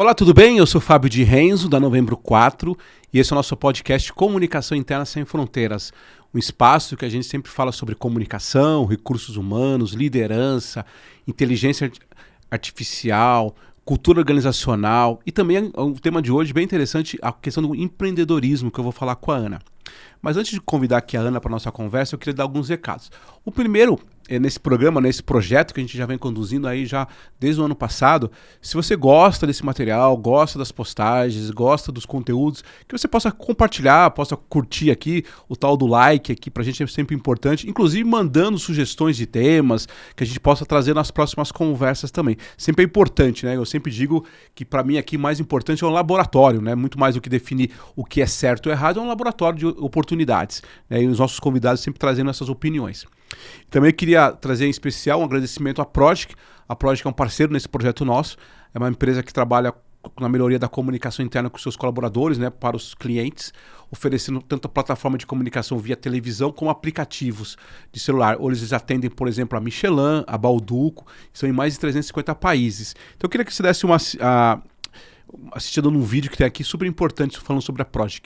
Olá, tudo bem? Eu sou Fábio de Renzo, da Novembro 4, e esse é o nosso podcast Comunicação Interna Sem Fronteiras, um espaço que a gente sempre fala sobre comunicação, recursos humanos, liderança, inteligência artificial, cultura organizacional e também o tema de hoje bem interessante, a questão do empreendedorismo, que eu vou falar com a Ana. Mas antes de convidar aqui a Ana para a nossa conversa, eu queria dar alguns recados. O primeiro é nesse programa, nesse projeto que a gente já vem conduzindo aí já desde o ano passado. Se você gosta desse material, gosta das postagens, gosta dos conteúdos, que você possa compartilhar, possa curtir aqui, o tal do like aqui pra gente é sempre importante, inclusive mandando sugestões de temas que a gente possa trazer nas próximas conversas também. Sempre é importante, né? Eu sempre digo que para mim aqui mais importante é um laboratório, né? Muito mais do que definir o que é certo ou errado, é um laboratório de oportunidades, né? E os nossos convidados sempre trazendo essas opiniões. Também queria trazer em especial um agradecimento à Prodigy. A Prodigy é um parceiro nesse projeto nosso, é uma empresa que trabalha na melhoria da comunicação interna com seus colaboradores, né, para os clientes, oferecendo tanto a plataforma de comunicação via televisão como aplicativos de celular. Hoje eles atendem, por exemplo, a Michelin, a Balduco, são em mais de 350 países. Então eu queria que você desse uma assistida num vídeo que tem aqui super importante falando sobre a Prodigy.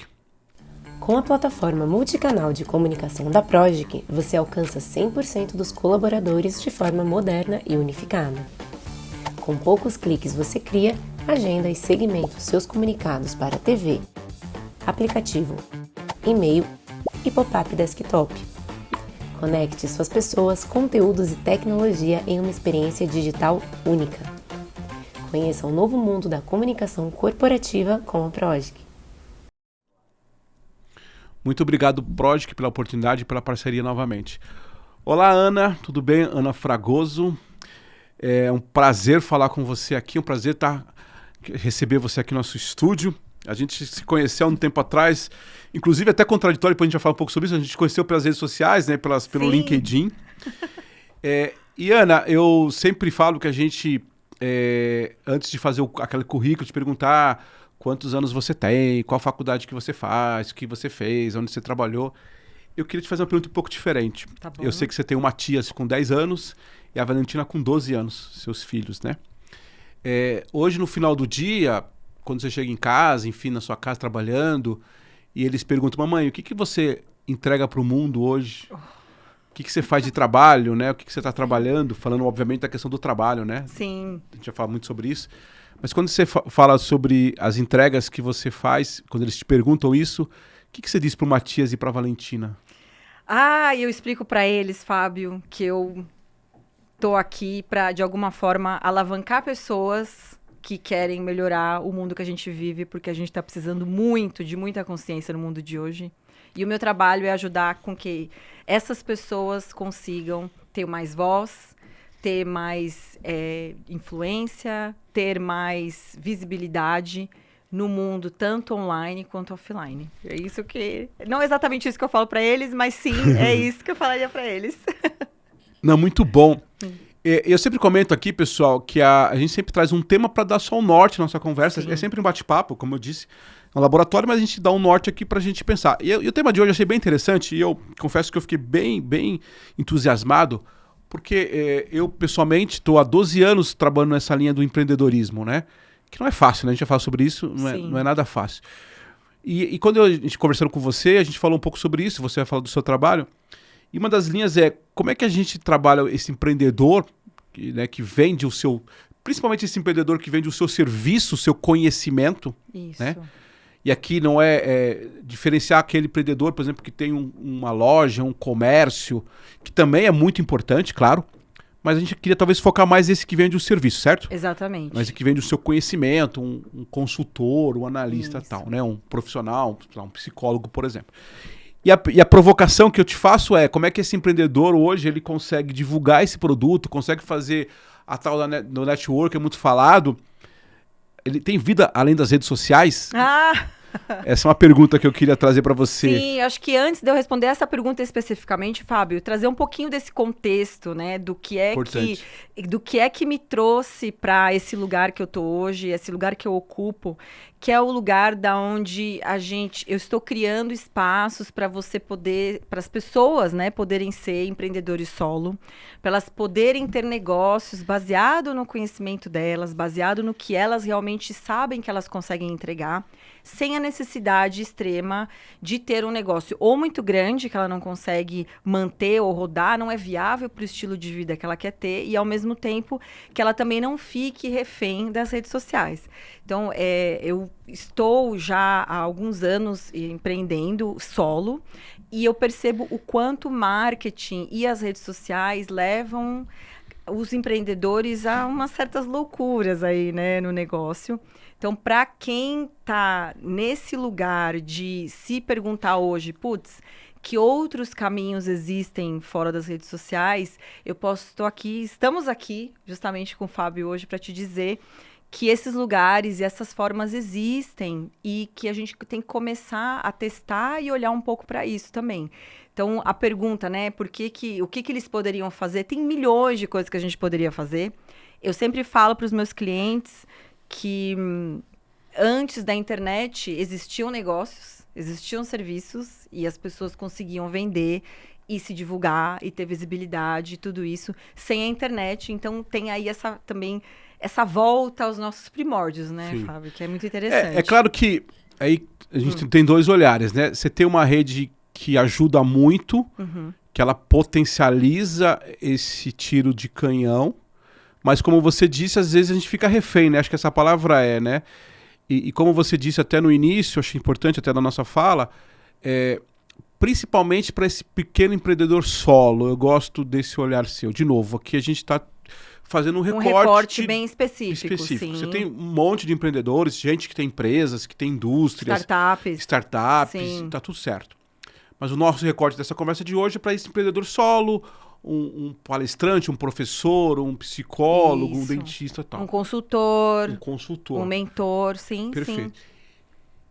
Com a plataforma multicanal de comunicação da Prodigy, você alcança 100% dos colaboradores de forma moderna e unificada. Com poucos cliques você cria, agenda e segmenta os seus comunicados para TV, aplicativo, e-mail e pop-up desktop. Conecte suas pessoas, conteúdos e tecnologia em uma experiência digital única. Conheça o novo mundo da comunicação corporativa com a Prodigy. Muito obrigado, Prodigy, pela oportunidade e pela parceria novamente. Olá, Ana, tudo bem? Ana Fragoso. É um prazer falar com você aqui, um prazer receber você aqui no nosso estúdio. A gente se conheceu há um tempo atrás, inclusive até contraditório, depois a gente vai falar um pouco sobre isso, a gente se conheceu pelas redes sociais, né, pelo LinkedIn. E Ana, eu sempre falo que a gente, antes de fazer aquele currículo, te perguntar quantos anos você tem, qual faculdade que você faz, o que você fez, onde você trabalhou. Eu queria te fazer uma pergunta um pouco diferente. Tá bom. Eu sei que você tem o Matias com 10 anos e a Valentina com 12 anos, seus filhos, né? Hoje, no final do dia, quando você chega em casa, enfim, na sua casa trabalhando, e eles perguntam, mamãe, o que você entrega para o mundo hoje? O que você faz de trabalho, né? O que você está trabalhando? Falando, obviamente, da questão do trabalho, né? Sim. A gente já fala muito sobre isso. Mas quando você fala sobre as entregas que você faz, quando eles te perguntam isso, o que você diz para o Matias e para a Valentina? Eu explico para eles, Fábio, que eu tô aqui para, de alguma forma, alavancar pessoas que querem melhorar o mundo que a gente vive, porque a gente está precisando muito de muita consciência no mundo de hoje. E o meu trabalho é ajudar com que essas pessoas consigam ter mais voz, ter mais influência, ter mais visibilidade no mundo, tanto online quanto offline. É isso que... Não é exatamente isso que eu falo para eles, mas sim, é isso que eu falaria para eles. Não, muito bom. Eu sempre comento aqui, pessoal, que a gente sempre traz um tema para dar só um norte na nossa conversa. Sim. É sempre um bate-papo, como eu disse, é um laboratório, mas a gente dá um norte aqui para a gente pensar. E o tema de hoje eu achei bem interessante e eu confesso que eu fiquei bem entusiasmado, porque eu, pessoalmente, estou há 12 anos trabalhando nessa linha do empreendedorismo, né? Que não é fácil, né? A gente já fala sobre isso, não é nada fácil. E quando a gente conversando com você, a gente falou um pouco sobre isso, você vai falar do seu trabalho. E uma das linhas é como é que a gente trabalha esse empreendedor, que vende o seu... Principalmente esse empreendedor que vende o seu serviço, o seu conhecimento. Isso. Né? E aqui não é diferenciar aquele empreendedor, por exemplo, que tem uma loja, um comércio, que também é muito importante, claro. Mas a gente queria talvez focar mais nesse que vende o serviço, certo? Exatamente. Mas que vende o seu conhecimento, um consultor, um analista Isso. tal, né? Um profissional, um psicólogo, por exemplo. E a provocação que eu te faço é como é que esse empreendedor hoje ele consegue divulgar esse produto, consegue fazer a tal do network, é muito falado. Ele tem vida além das redes sociais? Essa é uma pergunta que eu queria trazer para você. Sim, acho que antes de eu responder essa pergunta especificamente, Fábio, trazer um pouquinho desse contexto, né, do que é que me trouxe para esse lugar que eu tô hoje, esse lugar que eu ocupo, que é o lugar da onde eu estou criando espaços para você poder, para as pessoas, né, poderem ser empreendedores solo, para elas poderem ter negócios baseado no conhecimento delas, baseado no que elas realmente sabem que elas conseguem entregar, sem a necessidade extrema de ter um negócio ou muito grande que ela não consegue manter ou rodar, não é viável para o estilo de vida que ela quer ter, e ao mesmo tempo que ela também não fique refém das redes sociais. Então, eu estou já há alguns anos empreendendo solo, e eu percebo o quanto o marketing e as redes sociais levam os empreendedores a umas certas loucuras aí, né, no negócio. Então, para quem está nesse lugar de se perguntar hoje, putz, que outros caminhos existem fora das redes sociais, estamos aqui justamente com o Fábio hoje para te dizer que esses lugares e essas formas existem e que a gente tem que começar a testar e olhar um pouco para isso também. Então, a pergunta, né, o que eles poderiam fazer? Tem milhões de coisas que a gente poderia fazer. Eu sempre falo para os meus clientes que antes da internet existiam negócios, existiam serviços e as pessoas conseguiam vender e se divulgar e ter visibilidade, tudo isso sem a internet. Então, tem aí essa volta aos nossos primórdios, né, Sim. Fábio? Que é muito interessante. É claro que aí a gente tem dois olhares, né? Você tem uma rede que ajuda muito, que ela potencializa esse tiro de canhão, mas como você disse, às vezes a gente fica refém, né? Acho que essa palavra né? E como você disse até no início, acho importante até na nossa fala, principalmente para esse pequeno empreendedor solo, eu gosto desse olhar seu. De novo, aqui a gente está fazendo um recorte bem específico. Sim. Você tem um monte de empreendedores, gente que tem empresas, que tem indústrias, startups, tá tudo certo. Mas o nosso recorte dessa conversa de hoje é para esse empreendedor solo, um palestrante, um professor, um psicólogo, um dentista e tal. Um consultor. Um mentor, sim. Perfeito. Sim.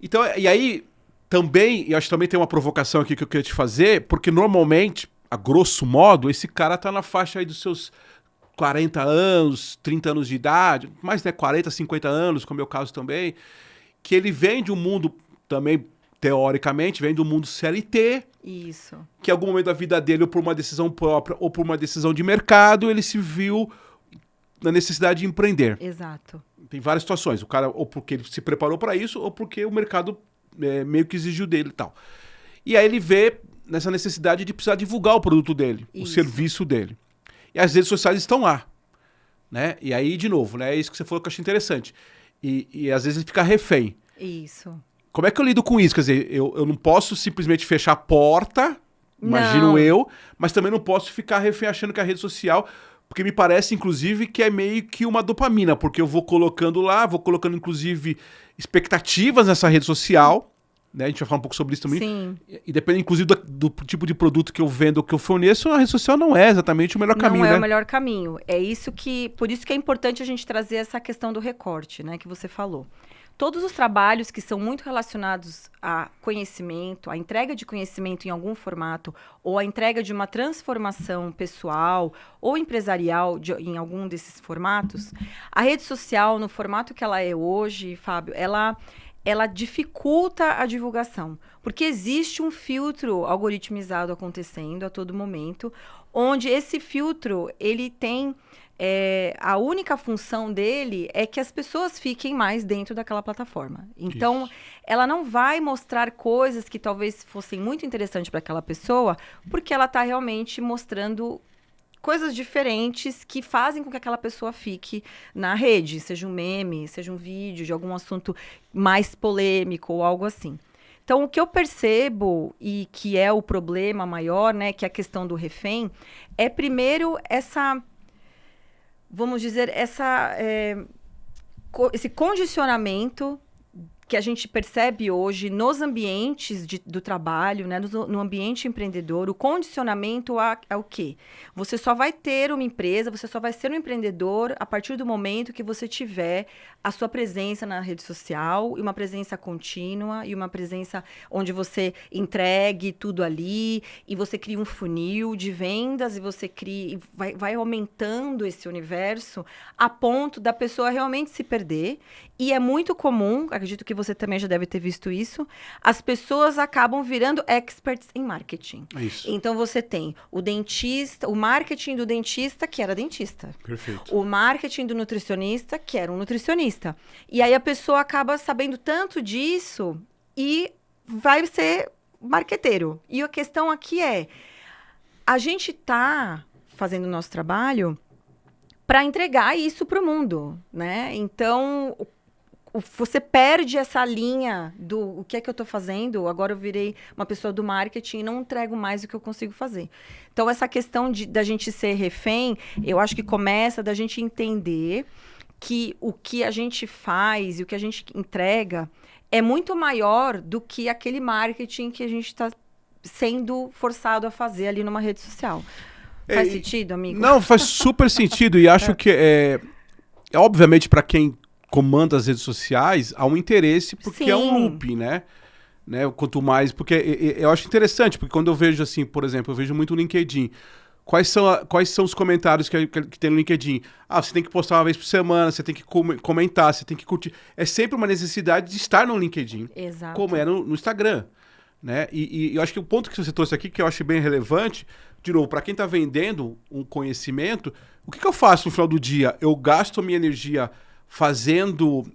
Então, e aí, também, eu acho que também tem uma provocação aqui que eu queria te fazer, porque normalmente, a grosso modo, esse cara tá na faixa aí dos seus 40 anos, 30 anos de idade, mais 40, 50 anos, como é o meu caso também, que ele vem de um mundo também, teoricamente, vem do mundo CLT. Isso. Que em algum momento da vida dele, ou por uma decisão própria, ou por uma decisão de mercado, ele se viu na necessidade de empreender. Exato. Tem várias situações. O cara, ou porque ele se preparou para isso, ou porque o mercado meio que exigiu dele e tal. E aí ele vê nessa necessidade de precisar divulgar o produto dele, o serviço dele. E as redes sociais estão lá, né? E aí, de novo, né? É isso que você falou que eu achei interessante. E às vezes ele fica refém. Isso. Como é que eu lido com isso? Quer dizer, eu não posso simplesmente fechar a porta, imagino eu, mas também não posso ficar refém achando que a rede social... Porque me parece, inclusive, que é meio que uma dopamina, porque eu vou colocando lá, vou colocando, inclusive, expectativas nessa rede social, né? A gente vai falar um pouco sobre isso também. Sim. E depende, inclusive, do tipo de produto que eu vendo ou que eu forneço, a rede social não é exatamente o melhor caminho, né? Não é o melhor caminho. Por isso que é importante a gente trazer essa questão do recorte, né, que você falou. Todos os trabalhos que são muito relacionados a conhecimento, a entrega de conhecimento em algum formato, ou a entrega de uma transformação pessoal ou empresarial em algum desses formatos, a rede social, no formato que ela é hoje, Fábio, ela dificulta a divulgação, porque existe um filtro algoritmizado acontecendo a todo momento, onde esse filtro, ele tem... a única função dele é que as pessoas fiquem mais dentro daquela plataforma. Então, ela não vai mostrar coisas que talvez fossem muito interessantes para aquela pessoa, porque ela está realmente mostrando coisas diferentes que fazem com que aquela pessoa fique na rede, seja um meme, seja um vídeo de algum assunto mais polêmico ou algo assim. Então, o que eu percebo, e que é o problema maior, né, que é a questão do refém, é primeiro vamos dizer, esse condicionamento que a gente percebe hoje nos ambientes do trabalho, né, no ambiente empreendedor, o condicionamento é o quê? Você só vai ter uma empresa, você só vai ser um empreendedor a partir do momento que você tiver a sua presença na rede social, e uma presença contínua, e uma presença onde você entregue tudo ali, e você cria um funil de vendas, e você vai aumentando esse universo a ponto da pessoa realmente se perder. E é muito comum, acredito que você também já deve ter visto isso, as pessoas acabam virando experts em marketing. Isso. Então você tem o dentista, o marketing do dentista, que era dentista. Perfeito. O marketing do nutricionista, que era um nutricionista. E aí a pessoa acaba sabendo tanto disso e vai ser marqueteiro. E a questão aqui é, a gente está fazendo o nosso trabalho para entregar isso para o mundo, né? Então, você perde essa linha do o que é que eu estou fazendo, agora eu virei uma pessoa do marketing e não entrego mais o que eu consigo fazer. Então, essa questão da gente ser refém, eu acho que começa da gente entender que o que a gente faz e o que a gente entrega é muito maior do que aquele marketing que a gente está sendo forçado a fazer ali numa rede social. Faz sentido, amigo? Não, faz super sentido. E acho que obviamente, para quem comanda as redes sociais, há um interesse, porque é um loop, né? Quanto mais... Porque eu acho interessante, porque quando eu vejo, assim, por exemplo, eu vejo muito o LinkedIn. Quais são os comentários que tem no LinkedIn? Você tem que postar uma vez por semana, você tem que comentar, você tem que curtir. É sempre uma necessidade de estar no LinkedIn. Exato. Como é no Instagram. Né? E eu acho que o ponto que você trouxe aqui, que eu acho bem relevante, de novo, para quem está vendendo um conhecimento, o que eu faço no final do dia? Eu gasto minha energia fazendo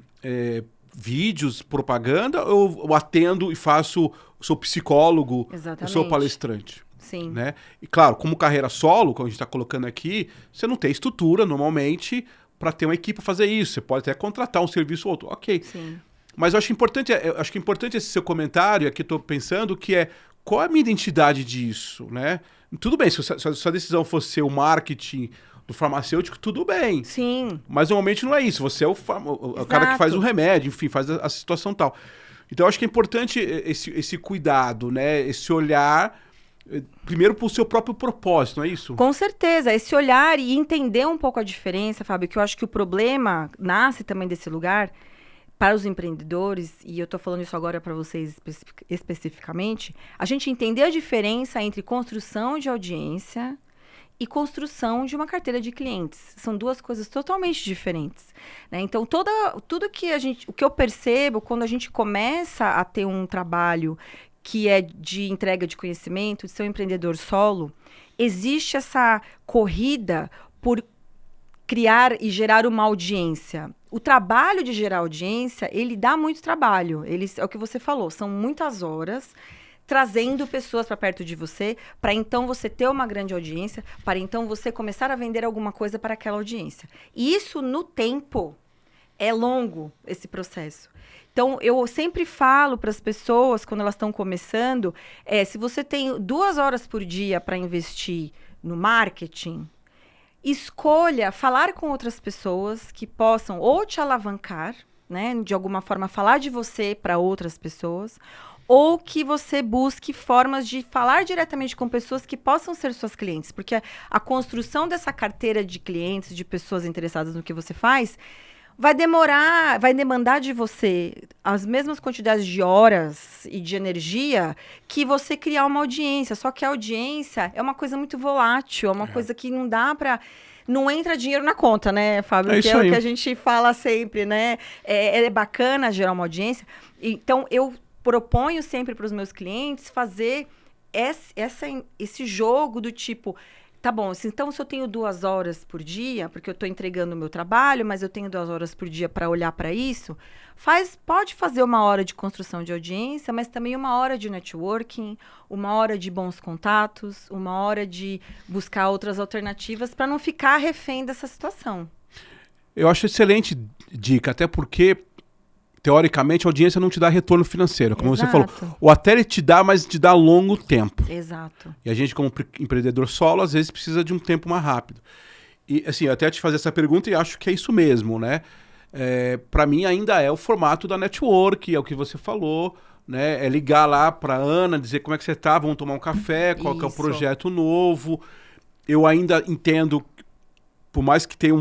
vídeos, propaganda, ou eu atendo e sou psicólogo, eu sou palestrante? Sim. Né? E claro, como carreira solo, como a gente está colocando aqui, você não tem estrutura, normalmente, para ter uma equipe para fazer isso. Você pode até contratar um serviço ou outro. Ok. Sim. Mas eu acho que importante esse seu comentário, aqui estou pensando, que qual é a minha identidade disso, né? Tudo bem, se a sua decisão fosse ser o marketing do farmacêutico, tudo bem. Sim. Mas normalmente não é isso. Você é o cara que faz o remédio, enfim, faz a situação tal. Então eu acho que é importante esse cuidado, né? Esse olhar, primeiro para o seu próprio propósito, não é isso? Com certeza. Esse olhar e entender um pouco a diferença, Fábio, que eu acho que o problema nasce também desse lugar para os empreendedores, e eu estou falando isso agora para vocês especificamente, a gente entender a diferença entre construção de audiência e construção de uma carteira de clientes. São duas coisas totalmente diferentes, né? Então, tudo que o que eu percebo quando a gente começa a ter um trabalho que é de entrega de conhecimento, de ser um empreendedor solo, existe essa corrida por criar e gerar uma audiência. O trabalho de gerar audiência, ele dá muito trabalho. É o que você falou, são muitas horas trazendo pessoas para perto de você, para então você ter uma grande audiência, para então você começar a vender alguma coisa para aquela audiência. E isso, no tempo, é longo, esse processo. Então, eu sempre falo para as pessoas, quando elas estão começando, se você tem 2 horas por dia para investir no marketing, escolha falar com outras pessoas que possam ou te alavancar, né, de alguma forma falar de você para outras pessoas, ou que você busque formas de falar diretamente com pessoas que possam ser suas clientes, porque a construção dessa carteira de clientes, de pessoas interessadas no que você faz, vai demandar de você as mesmas quantidades de horas e de energia que você criar uma audiência. Só que a audiência é uma coisa muito volátil, é uma coisa que não dá para... Não entra dinheiro na conta, né, Fábio? Que é o que a gente fala sempre, né? É bacana gerar uma audiência. Então, eu proponho sempre para os meus clientes fazer esse jogo do tipo... Tá bom, então se eu tenho 2 horas por dia, porque eu estou entregando o meu trabalho, mas eu tenho 2 horas por dia para olhar para isso, pode fazer 1 hora de construção de audiência, mas também 1 hora de networking, 1 hora de bons contatos, 1 hora de buscar outras alternativas para não ficar refém dessa situação. Eu acho excelente dica, até porque teoricamente, a audiência não te dá retorno financeiro, como você falou. Ou até ele te dá, mas te dá a longo tempo. Exato. E a gente, como empreendedor solo, às vezes precisa de um tempo mais rápido. E, assim, eu até te fazer essa pergunta e acho que é isso mesmo, né? Para mim, ainda é o formato da network, é o que você falou, né? É ligar lá para Ana, dizer como é que você tá, vamos tomar um café, qual que é o projeto novo. Eu ainda entendo... Por mais que tenha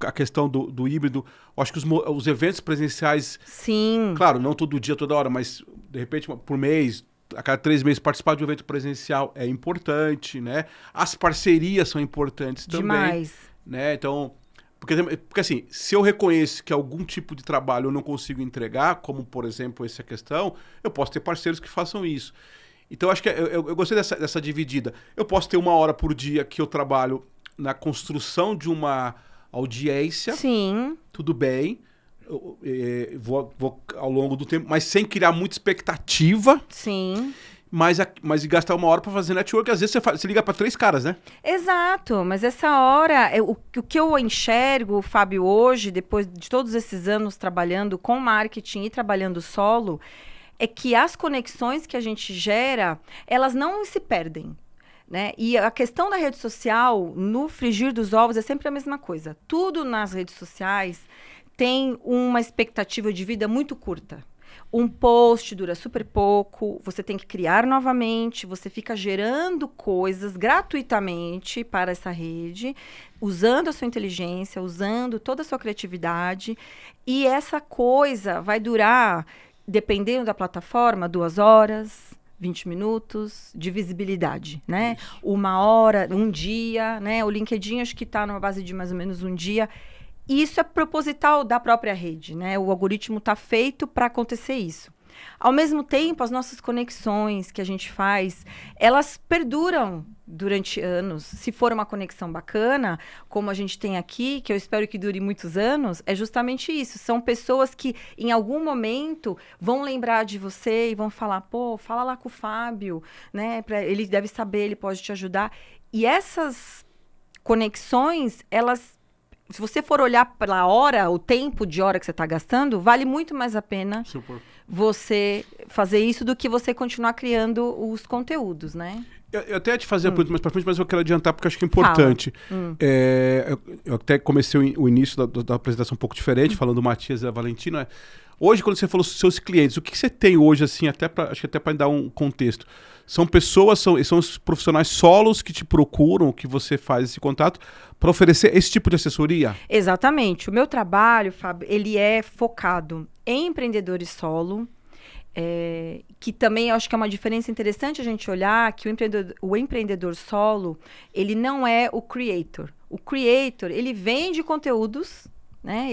a questão do híbrido, eu acho que os eventos presenciais... Sim. Claro, não todo dia, toda hora, mas de repente por mês, a cada 3 meses, participar de um evento presencial é importante, né? As parcerias são importantes também. Demais. Né? Então, Porque assim, se eu reconheço que algum tipo de trabalho eu não consigo entregar, como por exemplo essa questão, eu posso ter parceiros que façam isso. Então acho que eu gostei dessa dividida. Eu posso ter 1 hora por dia que eu trabalho na construção de uma audiência. Sim. Tudo bem. Vou ao longo do tempo, mas sem criar muita expectativa. Sim. Mas gastar 1 hora para fazer network, às vezes você liga para 3 caras, né? Exato, mas essa hora, o que eu enxergo, Fábio, hoje, depois de todos esses anos trabalhando com marketing e trabalhando solo, é que as conexões que a gente gera, elas não se perdem. Né? E a questão da rede social, no frigir dos ovos, é sempre a mesma coisa. Tudo nas redes sociais tem uma expectativa de vida muito curta. Um post dura super pouco, você tem que criar novamente, você fica gerando coisas gratuitamente para essa rede, usando a sua inteligência, usando toda a sua criatividade, e essa coisa vai durar, dependendo da plataforma, 2 horas, 20 minutos de visibilidade, né? Isso. 1 hora, 1 dia, né? O LinkedIn acho que está numa base de mais ou menos 1 dia. E isso é proposital da própria rede, né? O algoritmo está feito para acontecer isso. Ao mesmo tempo, as nossas conexões que a gente faz, elas perduram durante anos. Se for uma conexão bacana, como a gente tem aqui, que eu espero que dure muitos anos, é justamente isso. São pessoas que, em algum momento, vão lembrar de você e vão falar, pô, fala lá com o Fábio, né? Ele deve saber, ele pode te ajudar. E essas conexões, elas... Se você for olhar pela hora, o tempo de hora que você está gastando, vale muito mais a pena você fazer isso do que você continuar criando os conteúdos, né? Eu até ia te fazer a pergunta mais pra frente, mas eu quero adiantar porque eu acho que é importante. Eu até comecei o início da apresentação um pouco diferente, falando do Matias e da Valentina. Hoje, quando você falou dos seus clientes, o que você tem hoje, assim, acho que até para dar um contexto? São pessoas, são os profissionais solos que te procuram, que você faz esse contato, para oferecer esse tipo de assessoria? Exatamente. O meu trabalho, Fábio, ele é focado em empreendedores solo, que também eu acho que é uma diferença interessante a gente olhar, que o empreendedor solo, ele não é o creator. O creator, ele vende conteúdos, né?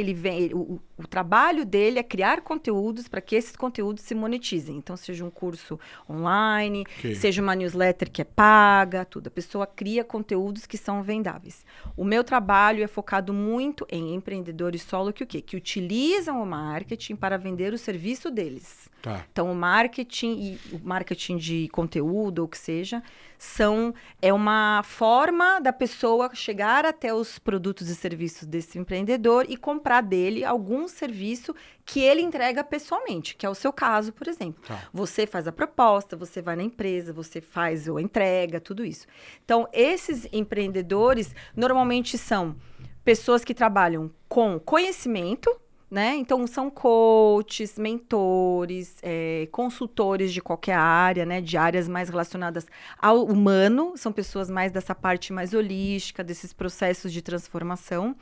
O trabalho dele é criar conteúdos para que esses conteúdos se monetizem. Então, seja um curso online, seja uma newsletter que é paga, tudo. A pessoa cria conteúdos que são vendáveis. O meu trabalho é focado muito em empreendedores solo que o quê? Que utilizam o marketing para vender o serviço deles. Tá. Então, o marketing de conteúdo, ou o que seja, é uma forma da pessoa chegar até os produtos e serviços desse empreendedor e comprar dele algum serviço que ele entrega pessoalmente, que é o seu caso, por exemplo. Tá. Você faz a proposta, você vai na empresa, você faz a entrega, tudo isso. Então, esses empreendedores normalmente são pessoas que trabalham com conhecimento, né? Então, são coaches, mentores, consultores de qualquer área, né? De áreas mais relacionadas ao humano. São pessoas mais dessa parte mais holística, desses processos de transformação.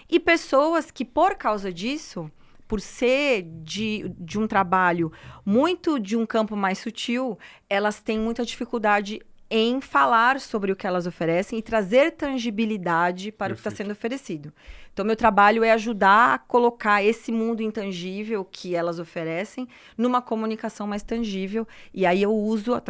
E pessoas que, por causa disso, por ser de um trabalho muito de um campo mais sutil, elas têm muita dificuldade em falar sobre o que elas oferecem e trazer tangibilidade para o que está sendo oferecido. Então, meu trabalho é ajudar a colocar esse mundo intangível que elas oferecem numa comunicação mais tangível. E aí eu uso a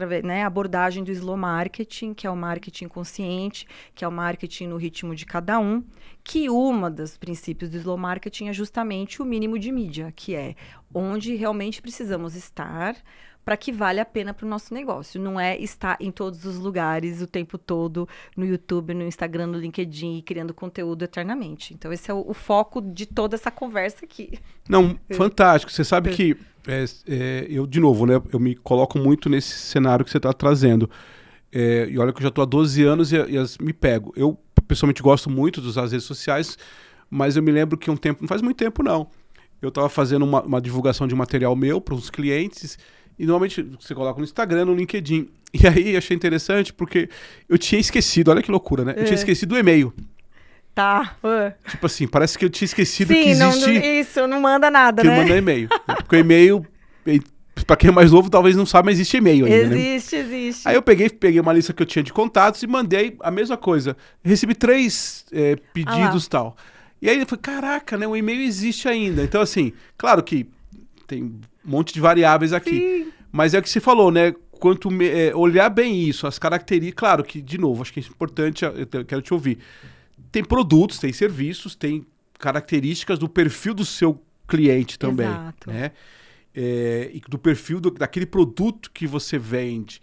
abordagem do slow marketing, que é o marketing consciente, que é o marketing no ritmo de cada um, que uma dos princípios do slow marketing é justamente o mínimo de mídia, que é onde realmente precisamos estar para que vale a pena para o nosso negócio. Não é estar em todos os lugares o tempo todo, no YouTube, no Instagram, no LinkedIn, criando conteúdo eternamente. Então, esse é o foco de toda essa conversa aqui. Não, fantástico. Você sabe que, eu, de novo, né, eu me coloco muito nesse cenário que você está trazendo. E olha que eu já estou há 12 anos e me pego. Eu, pessoalmente, gosto muito de usar as redes sociais, mas eu me lembro que não faz muito tempo, não. Eu estava fazendo uma divulgação de material meu para os clientes. E normalmente você coloca no Instagram, no LinkedIn. E aí achei interessante porque eu tinha esquecido, olha que loucura, né? Eu tinha esquecido o e-mail. Tá. Tipo assim, parece que eu tinha esquecido que existe... Isso, não manda nada, né? Que manda e-mail. Porque o e-mail, pra quem é mais novo, talvez não saiba, mas existe e-mail ainda, Existe. Aí eu peguei uma lista que eu tinha de contatos e mandei a mesma coisa. Recebi 3 pedidos e tal. E aí eu falei, caraca, né? O e-mail existe ainda. Então, assim, claro que tem um monte de variáveis aqui. Sim. Mas é o que você falou, né? Olhar bem isso, as características. Claro que, de novo, acho que é importante, eu quero te ouvir. Tem produtos, tem serviços, tem características do perfil do seu cliente também. Exato. Né? E do perfil daquele produto que você vende.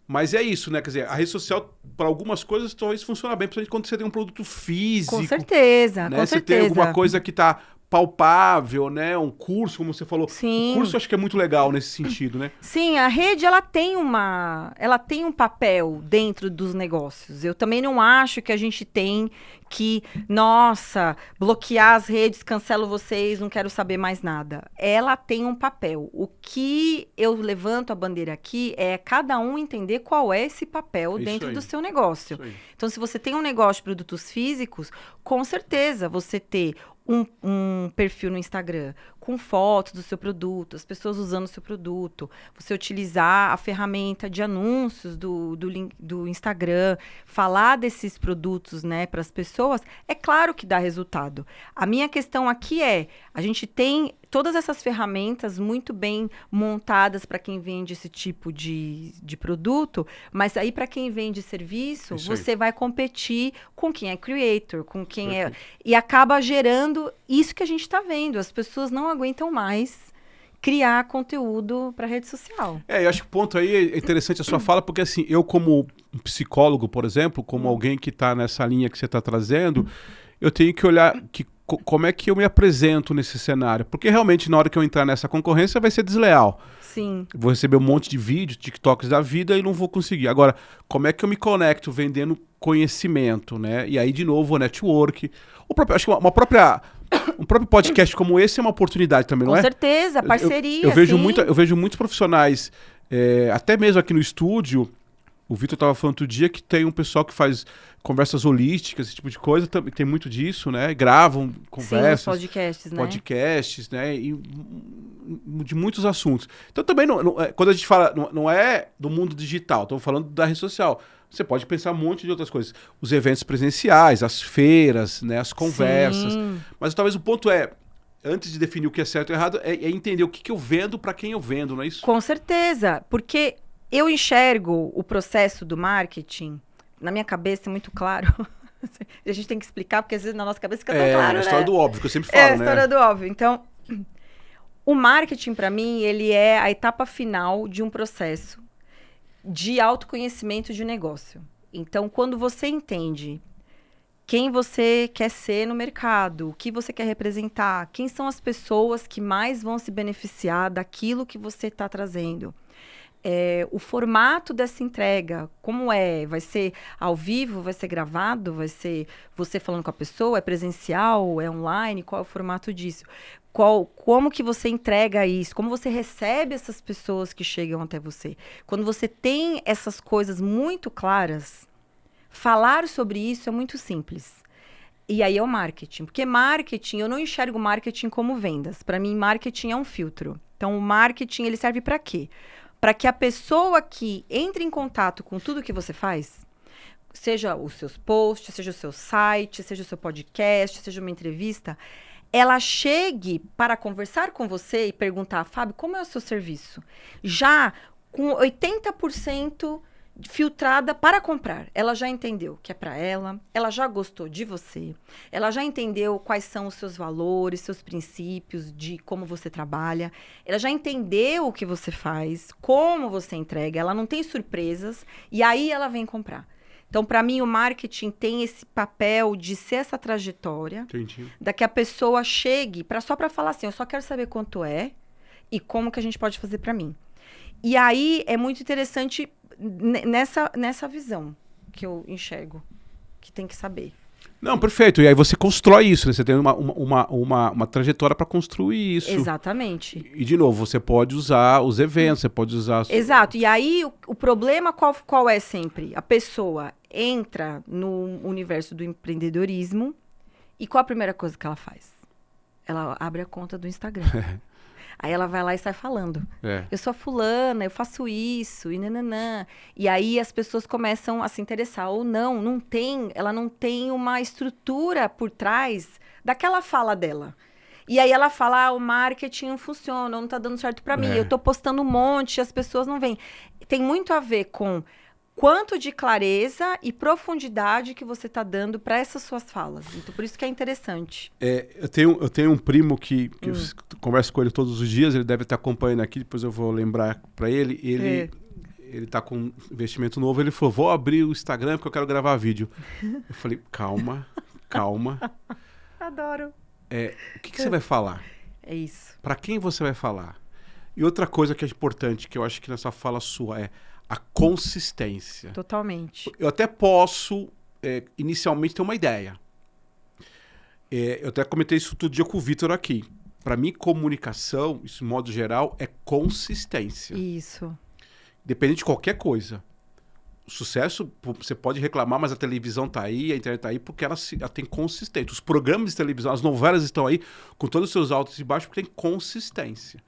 Mas é isso, né? Quer dizer, a rede social, para algumas coisas, talvez funcione bem, principalmente quando você tem um produto físico. Com certeza, né? com Você certeza. tem alguma coisa que está palpável, né? Um curso, como você falou. Sim. O curso acho que é muito legal nesse sentido, né? Sim, a rede ela tem um papel dentro dos negócios. Eu também não acho que a gente tem que, nossa, bloquear as redes, cancelo vocês, não quero saber mais nada. Ela tem um papel. O que eu levanto a bandeira aqui é cada um entender qual é esse papel Isso dentro aí. do seu negócio. Isso aí. Então, se você tem um negócio de produtos físicos, com certeza você ter um perfil no Instagram com fotos do seu produto, as pessoas usando o seu produto, você utilizar a ferramenta de anúncios do Instagram, falar desses produtos, né, para as pessoas, é claro que dá resultado. A minha questão aqui é, a gente tem todas essas ferramentas muito bem montadas para quem vende esse tipo de produto, mas aí para quem vende serviço, Isso aí. você vai competir com quem é creator, com quem é... E acaba gerando isso que a gente está vendo. As pessoas não aguentam mais criar conteúdo para rede social. Eu acho que o ponto aí é interessante a sua fala, porque assim, eu como um psicólogo, por exemplo, como alguém que está nessa linha que você está trazendo, eu tenho que olhar como é que eu me apresento nesse cenário. Porque realmente, na hora que eu entrar nessa concorrência, vai ser desleal. Sim. Vou receber um monte de vídeos, TikToks da vida e não vou conseguir. Agora, como é que eu me conecto vendendo conhecimento, né? E aí, de novo, o network. Acho que um próprio podcast como esse é uma oportunidade também, não é? Com certeza, parceria. Eu vejo, sim. eu vejo muitos profissionais, até mesmo aqui no estúdio, o Vitor estava falando outro dia que tem um pessoal que faz conversas holísticas, esse tipo de coisa, tem muito disso, né? Gravam conversas. Sim, os podcasts, né? Podcasts, né? E de muitos assuntos. Então também, quando a gente fala, não é do mundo digital, estamos falando da rede social. Você pode pensar um monte de outras coisas. Os eventos presenciais, as feiras, né? As conversas. Sim. Mas talvez o ponto antes de definir o que é certo ou errado, é entender o que eu vendo para quem eu vendo, não é isso? Com certeza, porque eu enxergo o processo do marketing, na minha cabeça é muito claro. A gente tem que explicar, porque às vezes na nossa cabeça fica tão claro, É a história né? do óbvio, que eu sempre falo, É a né? história do óbvio. Então, o marketing, para mim, ele é a etapa final de um processo de autoconhecimento de negócio. Então, quando você entende quem você quer ser no mercado, o que você quer representar, quem são as pessoas que mais vão se beneficiar daquilo que você está trazendo, o formato dessa entrega, como é? Vai ser ao vivo? Vai ser gravado? Vai ser você falando com a pessoa? É presencial? É online? Qual é o formato disso? Como que você entrega isso? Como você recebe essas pessoas que chegam até você? Quando você tem essas coisas muito claras, falar sobre isso é muito simples. E aí é o marketing. Porque marketing, eu não enxergo marketing como vendas. Para mim, marketing é um filtro. Então, o marketing, ele serve para quê? Para que a pessoa que entre em contato com tudo que você faz, seja os seus posts, seja o seu site, seja o seu podcast, seja uma entrevista, ela chegue para conversar com você e perguntar, Fábio, como é o seu serviço? Já com 80% filtrada para comprar. Ela já entendeu que é para ela já gostou de você, ela já entendeu quais são os seus valores, seus princípios, de como você trabalha, ela já entendeu o que você faz, como você entrega, ela não tem surpresas, e aí ela vem comprar. Então, para mim, o marketing tem esse papel de ser essa trajetória, da que a pessoa chegue só para falar assim, eu só quero saber quanto é e como que a gente pode fazer para mim. E aí, é muito interessante nessa visão que eu enxergo, que tem que saber. Não, perfeito. E aí você constrói isso, né? Você tem uma trajetória para construir isso. Exatamente. E, de novo, você pode usar os eventos, você pode usar... Exato. E aí, o problema qual é sempre? A pessoa entra no universo do empreendedorismo e qual a primeira coisa que ela faz? Ela abre a conta do Instagram. Aí ela vai lá e sai falando. Eu sou a fulana, eu faço isso, e nananã. E aí as pessoas começam a se interessar. Ou ela não tem uma estrutura por trás daquela fala dela. E aí ela fala, o marketing não funciona, não tá dando certo pra mim. Eu tô postando um monte, as pessoas não vêm. Tem muito a ver com quanto de clareza e profundidade que você está dando para essas suas falas. Então, por isso que é interessante. Eu tenho um primo que eu converso com ele todos os dias, ele deve estar acompanhando aqui, depois eu vou lembrar para ele. Ele está com um investimento novo, ele falou, vou abrir o Instagram porque eu quero gravar vídeo. Eu falei, calma. Adoro. O que você vai falar? É isso. Para quem você vai falar? E outra coisa que é importante, que eu acho que nessa fala sua é a consistência. Totalmente. Eu até posso, inicialmente, ter uma ideia. Eu até comentei isso todo dia com o Vitor aqui. Para mim, comunicação, isso de modo geral, é consistência. Isso. Dependente de qualquer coisa. O sucesso, você pode reclamar, mas a televisão tá aí, a internet tá aí, porque ela tem consistência. Os programas de televisão, as novelas estão aí, com todos os seus altos e baixos, porque tem consistência.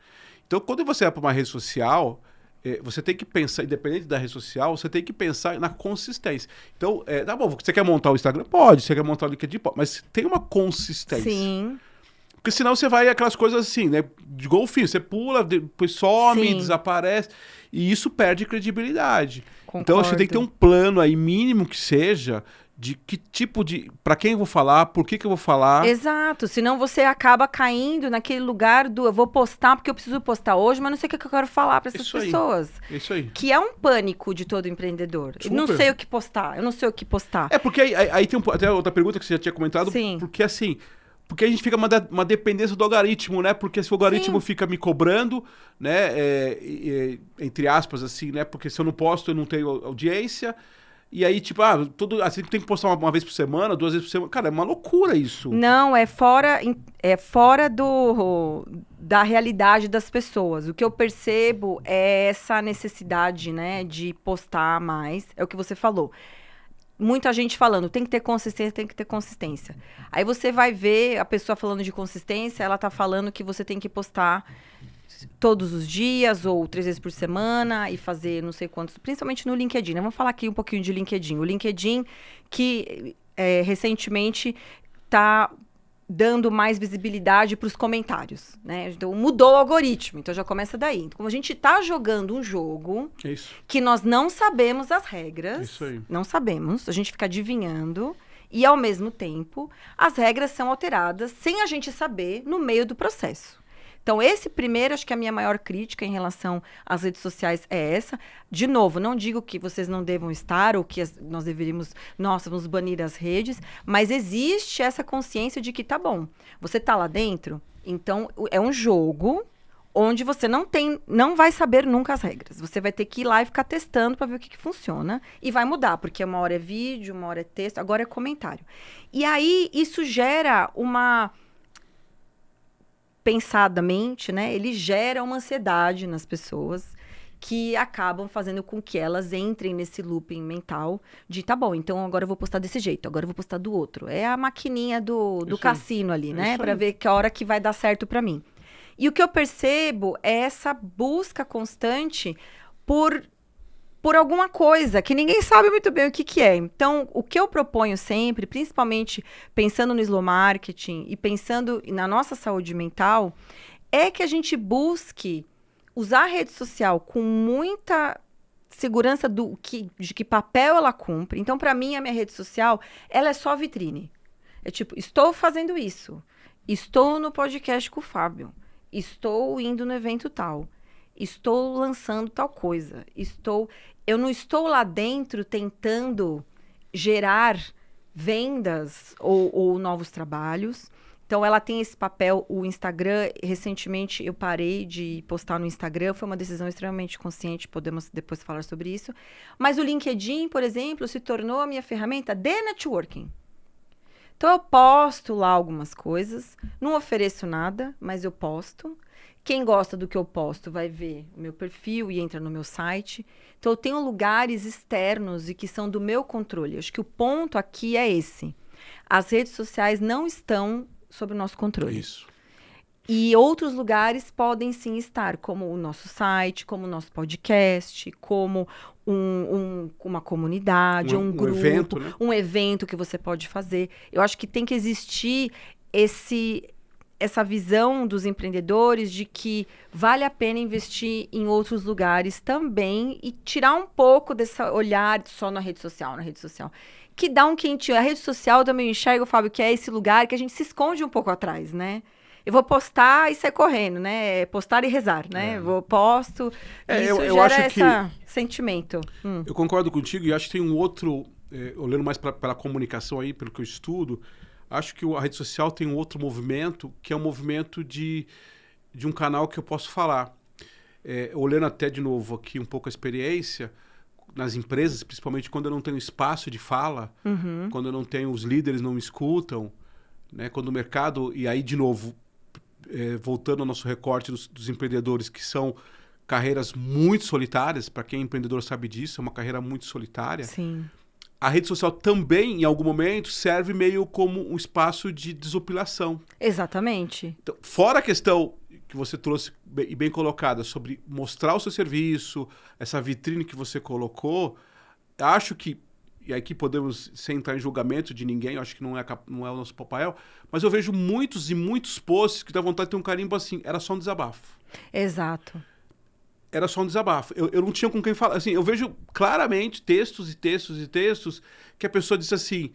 Então, quando você vai para uma rede social... você tem que pensar, independente da rede social, você tem que pensar na consistência. Então, tá bom, você quer montar o Instagram? Pode, você quer montar o LinkedIn? Pode, mas tem uma consistência. Sim. Porque senão você vai aquelas coisas assim, né? De golfinho, você pula, depois some, Sim. desaparece, e isso perde credibilidade. Concordo. Então, você tem que ter um plano aí, mínimo que seja, de que tipo de... Para quem eu vou falar, por que eu vou falar. Exato, senão você acaba caindo naquele lugar do eu vou postar porque eu preciso postar hoje, mas não sei o que eu quero falar para essas pessoas. Isso aí. Que é um pânico de todo empreendedor. Eu não sei o que postar, eu não sei o que postar. Porque aí tem até outra pergunta que você já tinha comentado. Sim. Porque assim... Porque a gente fica uma dependência do algoritmo, né? Porque se o algoritmo fica me cobrando, né? Entre aspas, assim, né? Porque se eu não posto, eu não tenho audiência. E aí, tipo, assim, tem que postar uma vez por semana, 2 vezes por semana. Cara, é uma loucura isso. Não, é fora da realidade das pessoas. O que eu percebo é essa necessidade, né? De postar mais. É o que você falou. Muita gente falando, tem que ter consistência. Aí você vai ver a pessoa falando de consistência, ela tá falando que você tem que postar todos os dias ou 3 vezes por semana e fazer não sei quantos, principalmente no LinkedIn. Vamos falar aqui um pouquinho de LinkedIn. O LinkedIn que recentemente tá dando mais visibilidade para os comentários, né? Então, mudou o algoritmo, então já começa daí. Então, como a gente está jogando um jogo que nós não sabemos as regras, Isso aí. não sabemos, a gente fica adivinhando, e ao mesmo tempo, as regras são alteradas sem a gente saber no meio do processo. Então, esse primeiro, acho que a minha maior crítica em relação às redes sociais é essa. De novo, não digo que vocês não devam estar ou que nós deveríamos, vamos banir as redes, mas existe essa consciência de que, tá bom, você tá lá dentro, então é um jogo onde você não vai saber nunca as regras. Você vai ter que ir lá e ficar testando para ver o que funciona e vai mudar, porque uma hora é vídeo, uma hora é texto, agora é comentário. E aí, isso gera pensadamente, né, ele gera uma ansiedade nas pessoas que acabam fazendo com que elas entrem nesse looping mental de, tá bom, então agora eu vou postar desse jeito, agora eu vou postar do outro. É a maquininha do cassino ali, né, para ver que a hora que vai dar certo para mim. E o que eu percebo é essa busca constante por alguma coisa que ninguém sabe muito bem o que é. Então, o que eu proponho sempre, principalmente pensando no slow marketing e pensando na nossa saúde mental, é que a gente busque usar a rede social com muita segurança de que papel ela cumpre. Então, para mim, a minha rede social, ela é só vitrine. É tipo, estou fazendo isso. Estou no podcast com o Fábio. Estou indo no evento tal. Estou lançando tal coisa. Eu não estou lá dentro tentando gerar vendas ou novos trabalhos. Então, ela tem esse papel. O Instagram, recentemente, eu parei de postar no Instagram. Foi uma decisão extremamente consciente. Podemos depois falar sobre isso. Mas o LinkedIn, por exemplo, se tornou a minha ferramenta de networking. Então, eu posto lá algumas coisas. Não ofereço nada, mas eu posto. Quem gosta do que eu posto vai ver o meu perfil e entra no meu site. Então, eu tenho lugares externos e que são do meu controle. Acho que o ponto aqui é esse. As redes sociais não estão sob o nosso controle. Isso. E outros lugares podem sim estar, como o nosso site, como o nosso podcast, como uma comunidade, um grupo, evento, né? um evento que você pode fazer. Eu acho que tem que existir essa visão dos empreendedores de que vale a pena investir em outros lugares também e tirar um pouco desse olhar só na rede social, que dá um quentinho. A rede social eu também enxergo, Fábio, que é esse lugar que a gente se esconde um pouco atrás, né? Eu vou postar e sair correndo, né? Postar e rezar, né? Posto, isso eu gera acho esse sentimento. Eu concordo contigo e acho que tem um outro, olhando mais pela comunicação aí, pelo que eu estudo, acho que a rede social tem um outro movimento, que é um movimento de um canal que eu posso falar. Olhando até de novo aqui um pouco a experiência, nas empresas, principalmente quando eu não tenho espaço de fala, quando eu não tenho, os líderes não me escutam, né? Quando o mercado, e aí de novo, voltando ao nosso recorte dos empreendedores, que são carreiras muito solitárias, para quem é empreendedor sabe disso, é uma carreira muito solitária. Sim. A rede social também, em algum momento, serve meio como um espaço de desopilação. Exatamente. Então, fora a questão que você trouxe e bem colocada sobre mostrar o seu serviço, essa vitrine que você colocou, acho que, e aqui podemos, sem entrar em julgamento de ninguém, acho que não é o nosso papel, mas eu vejo muitos e muitos posts que dá vontade de ter um carimbo assim, era só um desabafo. Exato. Era só um desabafo. Eu não tinha com quem falar. Assim, eu vejo claramente textos e textos e textos que a pessoa disse assim,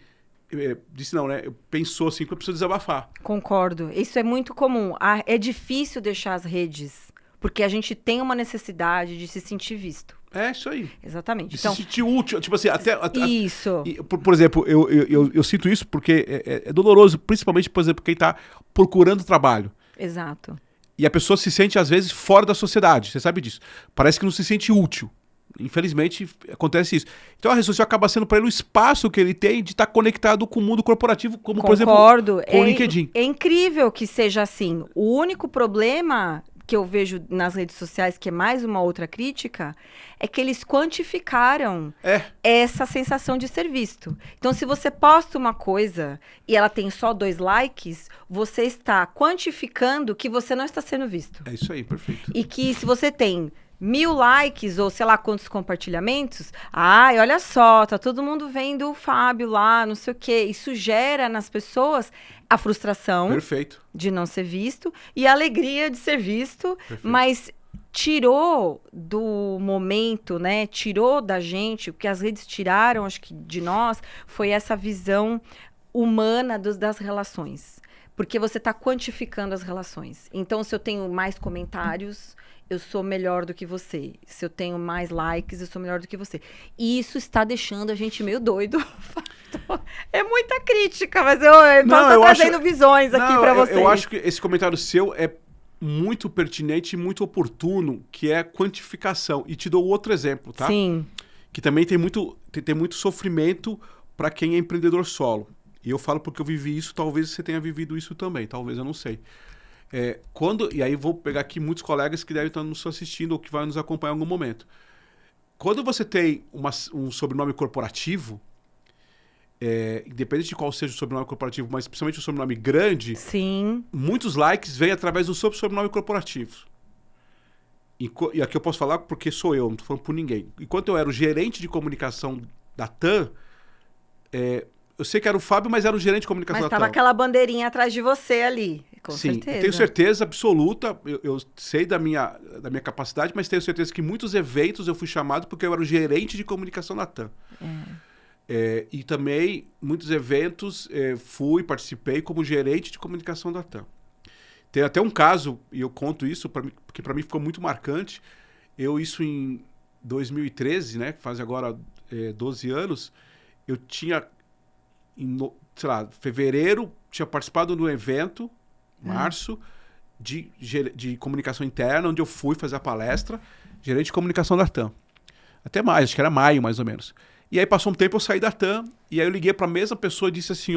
pensou assim, que a pessoa desabafar. Concordo. Isso é muito comum. É difícil deixar as redes, porque a gente tem uma necessidade de se sentir visto. É isso aí. Exatamente. De então, se sentir útil. Tipo assim, isso. Por exemplo, eu sinto isso porque é doloroso, principalmente, por exemplo, quem está procurando trabalho. Exato. E a pessoa se sente, às vezes, fora da sociedade. Você sabe disso. Parece que não se sente útil. Infelizmente, acontece isso. Então, a rede social acaba sendo para ele o espaço que ele tem de estar conectado com o mundo corporativo, como, por exemplo, com o LinkedIn. É incrível que seja assim. O único problema que eu vejo nas redes sociais, que é mais uma outra crítica, é que eles quantificaram essa sensação de ser visto. Então, se você posta uma coisa e ela tem só 2 likes, você está quantificando que você não está sendo visto. É isso aí, perfeito. E que se você tem 1000 likes ou sei lá quantos compartilhamentos, olha só, tá todo mundo vendo o Fábio lá, não sei o quê. Isso gera nas pessoas a frustração de não ser visto e a alegria de ser visto, mas tirou do momento, né? Tirou da gente, o que as redes tiraram, acho que de nós, foi essa visão humana das relações. Porque você está quantificando as relações. Então, se eu tenho mais comentários, eu sou melhor do que você. Se eu tenho mais likes, eu sou melhor do que você. E isso está deixando a gente meio doido. É muita crítica, mas eu estou trazendo visões aqui para vocês. Eu acho que esse comentário seu é muito pertinente e muito oportuno, que é quantificação. E te dou outro exemplo, tá? Sim. Que também tem muito sofrimento para quem é empreendedor solo. E eu falo porque eu vivi isso, talvez você tenha vivido isso também, talvez, eu não sei. E aí vou pegar aqui muitos colegas que devem estar nos assistindo ou que vão nos acompanhar em algum momento. Quando você tem um sobrenome corporativo, independente de qual seja o sobrenome corporativo, mas principalmente o sobrenome grande, sim, muitos likes vêm através do seu sobrenome corporativo. E aqui eu posso falar porque sou eu, não estou falando por ninguém. Enquanto eu era o gerente de comunicação da TAM, eu sei que era o Fábio, mas era o gerente de comunicação da TAM. Mas estava aquela bandeirinha atrás de você ali, com certeza. Sim, tenho certeza absoluta, eu sei da minha capacidade, mas tenho certeza que muitos eventos eu fui chamado porque eu era o gerente de comunicação da TAM. E também, muitos eventos, participei como gerente de comunicação da TAM. Tem até um caso, e eu conto isso, porque para mim ficou muito marcante. Isso em 2013, né, faz agora 12 anos, eu tinha... sei lá, fevereiro, tinha participado de um evento, março, de comunicação interna, onde eu fui fazer a palestra, gerente de comunicação da TAM. Até mais, acho que era maio, mais ou menos. E aí passou um tempo, eu saí da TAM, e aí eu liguei para a mesma pessoa e disse assim,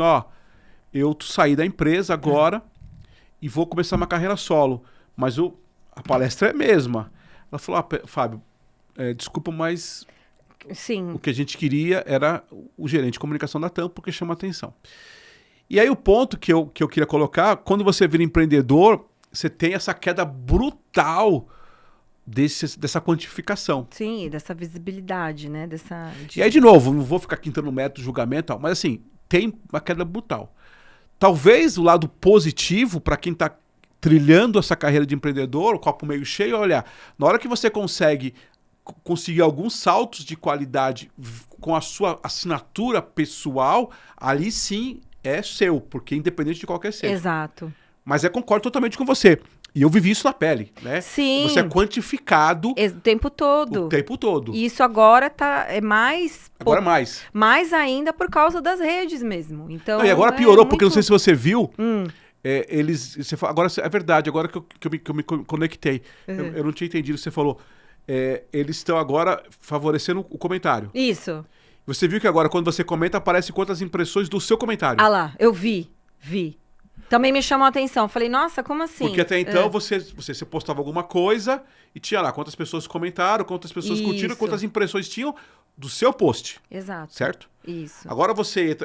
eu saí da empresa agora e vou começar uma carreira solo, mas a palestra é a mesma. Ela falou, Fábio, desculpa, mas... Sim. O que a gente queria era o gerente de comunicação da TAM, porque chama atenção. E aí o ponto que eu queria colocar, quando você vira empreendedor, você tem essa queda brutal dessa quantificação. Sim, dessa visibilidade, né? E aí, de novo, não vou ficar aqui entrando no método, julgamento e tal, mas assim, tem uma queda brutal. Talvez o lado positivo, para quem está trilhando essa carreira de empreendedor, o copo meio cheio, olha, na hora que você conseguir alguns saltos de qualidade com a sua assinatura pessoal, ali sim é seu, porque independente de qualquer seja. Exato. Mas eu concordo totalmente com você. E eu vivi isso na pele, né? Sim. Você é quantificado o tempo todo. o tempo todo. E isso agora é mais... Agora mais. Mais ainda por causa das redes mesmo. Então, Não, e agora piorou, porque não muito... sei se você viu, agora é verdade, agora que eu me conectei. Eu não tinha entendido o que você falou. Eles estão agora favorecendo o comentário. Isso. Você viu que agora, quando você comenta, aparece quantas impressões do seu comentário. Ah lá, eu vi. Também me chamou a atenção. Falei, nossa, como assim? Porque até então você postava alguma coisa e tinha lá quantas pessoas comentaram, quantas pessoas curtiram, quantas impressões tinham do seu post. Exato. Certo? Isso. Agora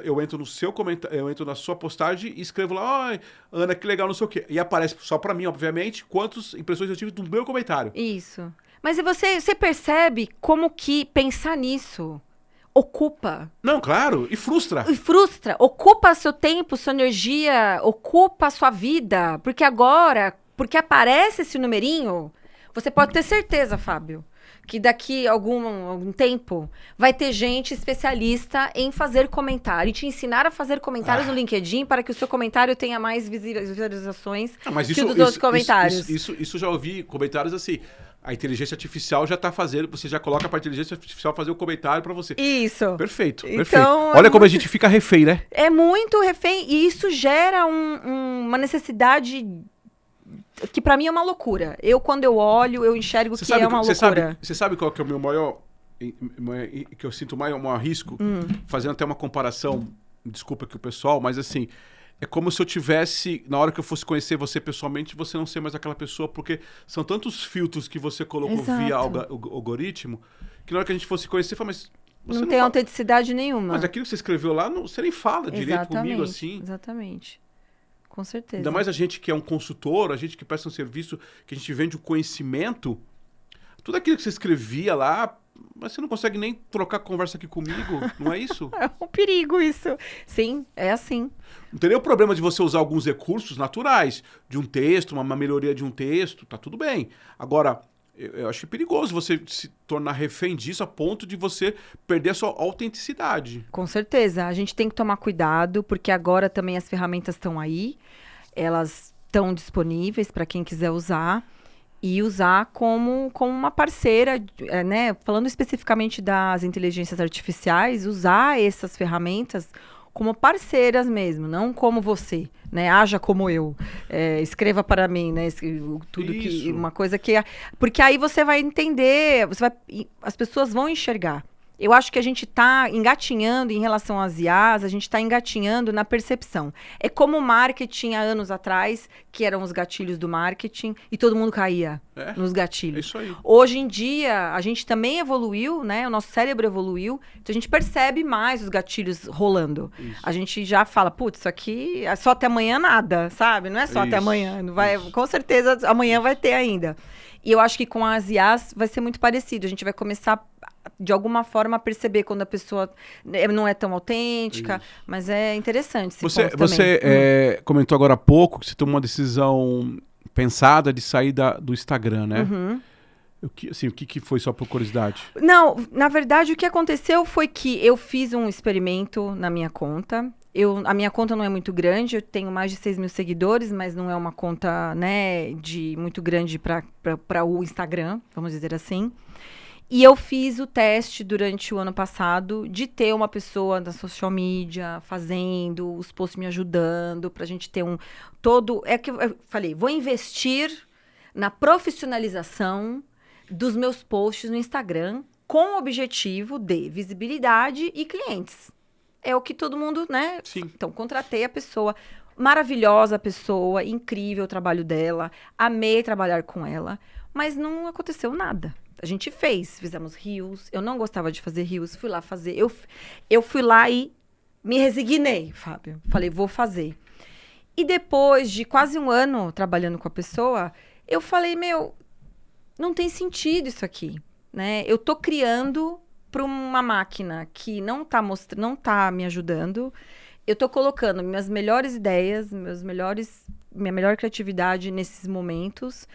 eu entro no seu comentário, eu entro na sua postagem e escrevo lá, ai, Ana, que legal, não sei o quê. E aparece só pra mim, obviamente, quantas impressões eu tive do meu comentário. Isso. Mas e você percebe como que pensar nisso ocupa. Não, claro, e frustra. E frustra, ocupa seu tempo, sua energia, ocupa a sua vida. Porque agora, porque aparece esse numerinho, você pode ter certeza, Fábio, que daqui a algum tempo vai ter gente especialista em fazer comentário e te ensinar a fazer comentários no LinkedIn para que o seu comentário tenha mais visualizações que o dos outros comentários. Isso já ouvi comentários assim. A inteligência artificial já está fazendo, você já coloca para a inteligência artificial fazer o comentário para você. Isso. Perfeito, Então, perfeito. Olha como a gente fica refém, né? É muito refém e isso gera uma necessidade que para mim é uma loucura. Quando eu olho, eu enxergo que é uma loucura. Você sabe qual que é o meu maior, que eu sinto maior risco? Fazendo até uma comparação, desculpa aqui o pessoal, mas assim... É como se eu tivesse, na hora que eu fosse conhecer você pessoalmente, você não ser mais aquela pessoa, porque são tantos filtros que você colocou via algoritmo, que na hora que a gente fosse conhecer, fala, mas você não tem autenticidade nenhuma. Mas aquilo que você escreveu lá, você nem fala direito comigo assim. Exatamente. Com certeza. Ainda mais a gente que é um consultor, a gente que presta um serviço, que a gente vende o conhecimento, tudo aquilo que você escrevia lá, mas você não consegue nem trocar conversa aqui comigo, não é isso? É um perigo isso. Sim, é assim. Não tem nenhum problema de você usar alguns recursos naturais, de um texto, uma melhoria de um texto, tá tudo bem. Agora, eu acho perigoso você se tornar refém disso a ponto de você perder a sua autenticidade. Com certeza. A gente tem que tomar cuidado, porque agora também as ferramentas estão aí, elas estão disponíveis para quem quiser usar. E usar como uma parceira, né? Falando especificamente das inteligências artificiais, usar essas ferramentas como parceiras mesmo, não como você, né? Haja como eu, escreva para mim, né? Tudo que uma coisa que porque aí você vai entender, as pessoas vão enxergar. Eu acho que a gente está engatinhando em relação às IAs, a gente está engatinhando na percepção. É como o marketing há anos atrás, que eram os gatilhos do marketing, e todo mundo caía nos gatilhos. É isso aí. Hoje em dia, a gente também evoluiu, né? O nosso cérebro evoluiu, então a gente percebe mais os gatilhos rolando. Isso. A gente já fala, putz, isso aqui é só até amanhã nada, sabe? Não é só até amanhã. Não vai, com certeza, amanhã vai ter ainda. E eu acho que com as IAs vai ser muito parecido. A gente vai começar, de alguma forma, a perceber quando a pessoa não é tão autêntica. Isso. Mas é interessante esse ponto também. Você comentou agora há pouco que você tomou uma decisão pensada de sair do Instagram, né? Uhum. O que foi, só por curiosidade? Não, na verdade, o que aconteceu foi que eu fiz um experimento na minha conta. A minha conta não é muito grande, eu tenho mais de 6 mil seguidores, mas não é uma conta, né, muito grande para o Instagram, vamos dizer assim. E eu fiz o teste durante o ano passado de ter uma pessoa da social media fazendo, os posts me ajudando, para a gente ter É que eu falei, vou investir na profissionalização dos meus posts no Instagram com o objetivo de visibilidade e clientes. É o que todo mundo, né? Sim. Então, contratei a pessoa, maravilhosa pessoa, incrível o trabalho dela, amei trabalhar com ela, mas não aconteceu nada. A gente fizemos reels, eu não gostava de fazer reels, fui lá fazer. Eu fui lá e me resignei, Fábio. Falei, vou fazer. E depois de quase 1 ano trabalhando com a pessoa, eu falei, não tem sentido isso aqui, né? Eu tô criando para uma máquina que não tá me ajudando. Eu tô colocando minhas melhores ideias, minha melhor criatividade nesses momentos,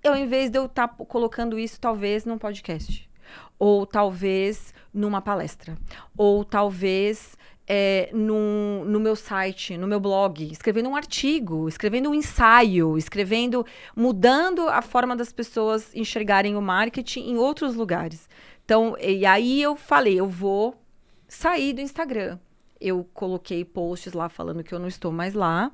ao invés de eu estar colocando isso talvez num podcast, ou talvez numa palestra, ou talvez no meu site, no meu blog, escrevendo um artigo, escrevendo um ensaio, mudando a forma das pessoas enxergarem o marketing em outros lugares. Então, e aí eu falei, eu vou sair do Instagram. Eu coloquei posts lá falando que eu não estou mais lá,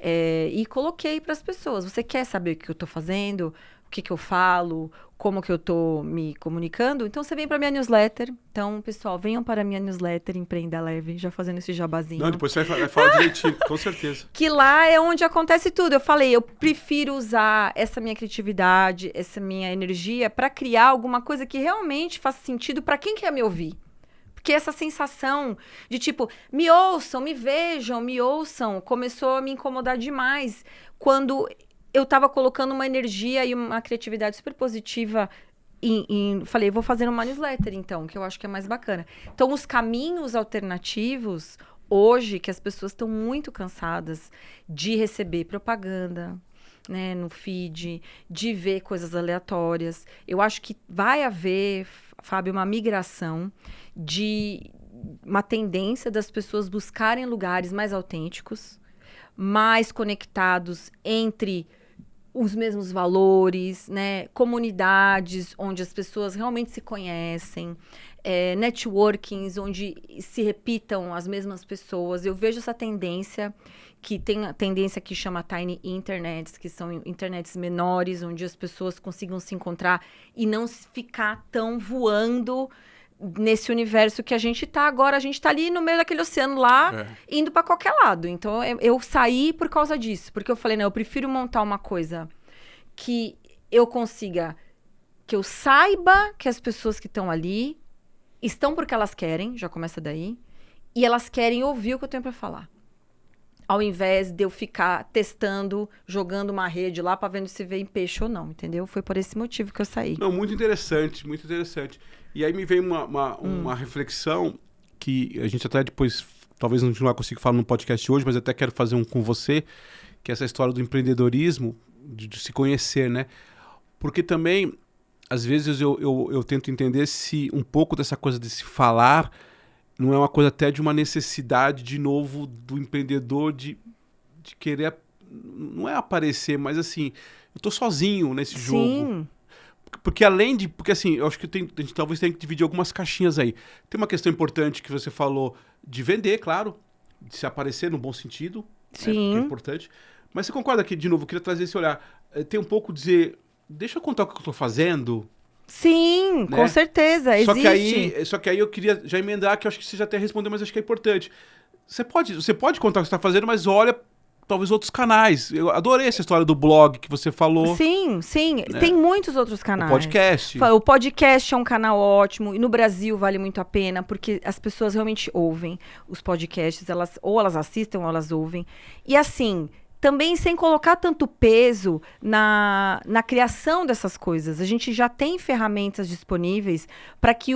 e coloquei para as pessoas. Você quer saber o que eu estou fazendo? O que eu falo? Como que eu estou me comunicando? Então, você vem para minha newsletter. Então, pessoal, venham para a minha newsletter Empreenda Leve, já fazendo esse jabazinho. Não, depois você vai falar direitinho, com certeza. Que lá é onde acontece tudo. Eu falei, eu prefiro usar essa minha criatividade, essa minha energia para criar alguma coisa que realmente faça sentido para quem quer me ouvir. Porque essa sensação de tipo, me ouçam, me vejam, me ouçam, começou a me incomodar demais quando eu estava colocando uma energia e uma criatividade super positiva falei, vou fazer uma newsletter então, que eu acho que é mais bacana. Então, os caminhos alternativos, hoje, que as pessoas estão muito cansadas de receber propaganda, né, no feed, de ver coisas aleatórias. Eu acho que vai haver, Fábio, uma migração de uma tendência das pessoas buscarem lugares mais autênticos, mais conectados entre os mesmos valores, né? Comunidades onde as pessoas realmente se conhecem, networkings onde se repitam as mesmas pessoas. Eu vejo essa tendência, que tem a tendência que chama Tiny Internets, que são internets menores, onde as pessoas consigam se encontrar e não ficar tão voando nesse universo que a gente tá agora. A gente tá ali no meio daquele oceano lá, indo para qualquer lado. Então, eu saí por causa disso. Porque eu falei, não, eu prefiro montar uma coisa que eu consiga, que eu saiba que as pessoas que estão ali estão porque elas querem, já começa daí, e elas querem ouvir o que eu tenho para falar. Ao invés de eu ficar testando, jogando uma rede lá para ver se vem peixe ou não, entendeu? Foi por esse motivo que eu saí. Não, muito interessante, muito interessante. E aí me veio uma reflexão que a gente até depois, talvez não vai conseguir falar no podcast hoje, mas até quero fazer um com você, que é essa história do empreendedorismo, de se conhecer, né? Porque também, às vezes, eu tento entender se um pouco dessa coisa de se falar não é uma coisa até de uma necessidade, de novo, do empreendedor de querer, não é aparecer, mas assim, eu tô sozinho nesse jogo. Sim. Porque além de... Porque assim, eu acho que a gente talvez tenha que dividir algumas caixinhas aí. Tem uma questão importante que você falou de vender, claro, de se aparecer no bom sentido. Sim. Né, que é importante. Mas você concorda que, de novo, eu queria trazer esse olhar. Tem um pouco dizer, deixa eu contar o que eu tô fazendo. Sim, né? Com certeza, existe. Só que aí eu queria já emendar, que eu acho que você já até respondeu, mas acho que é importante. Você pode contar o que você está fazendo, mas olha talvez outros canais. Eu adorei essa história do blog que você falou. Sim, sim. Né? Tem muitos outros canais. O podcast. O podcast é um canal ótimo. E no Brasil vale muito a pena, porque as pessoas realmente ouvem os podcasts. Elas assistem ou elas ouvem. E assim... Também sem colocar tanto peso na criação dessas coisas. A gente já tem ferramentas disponíveis para que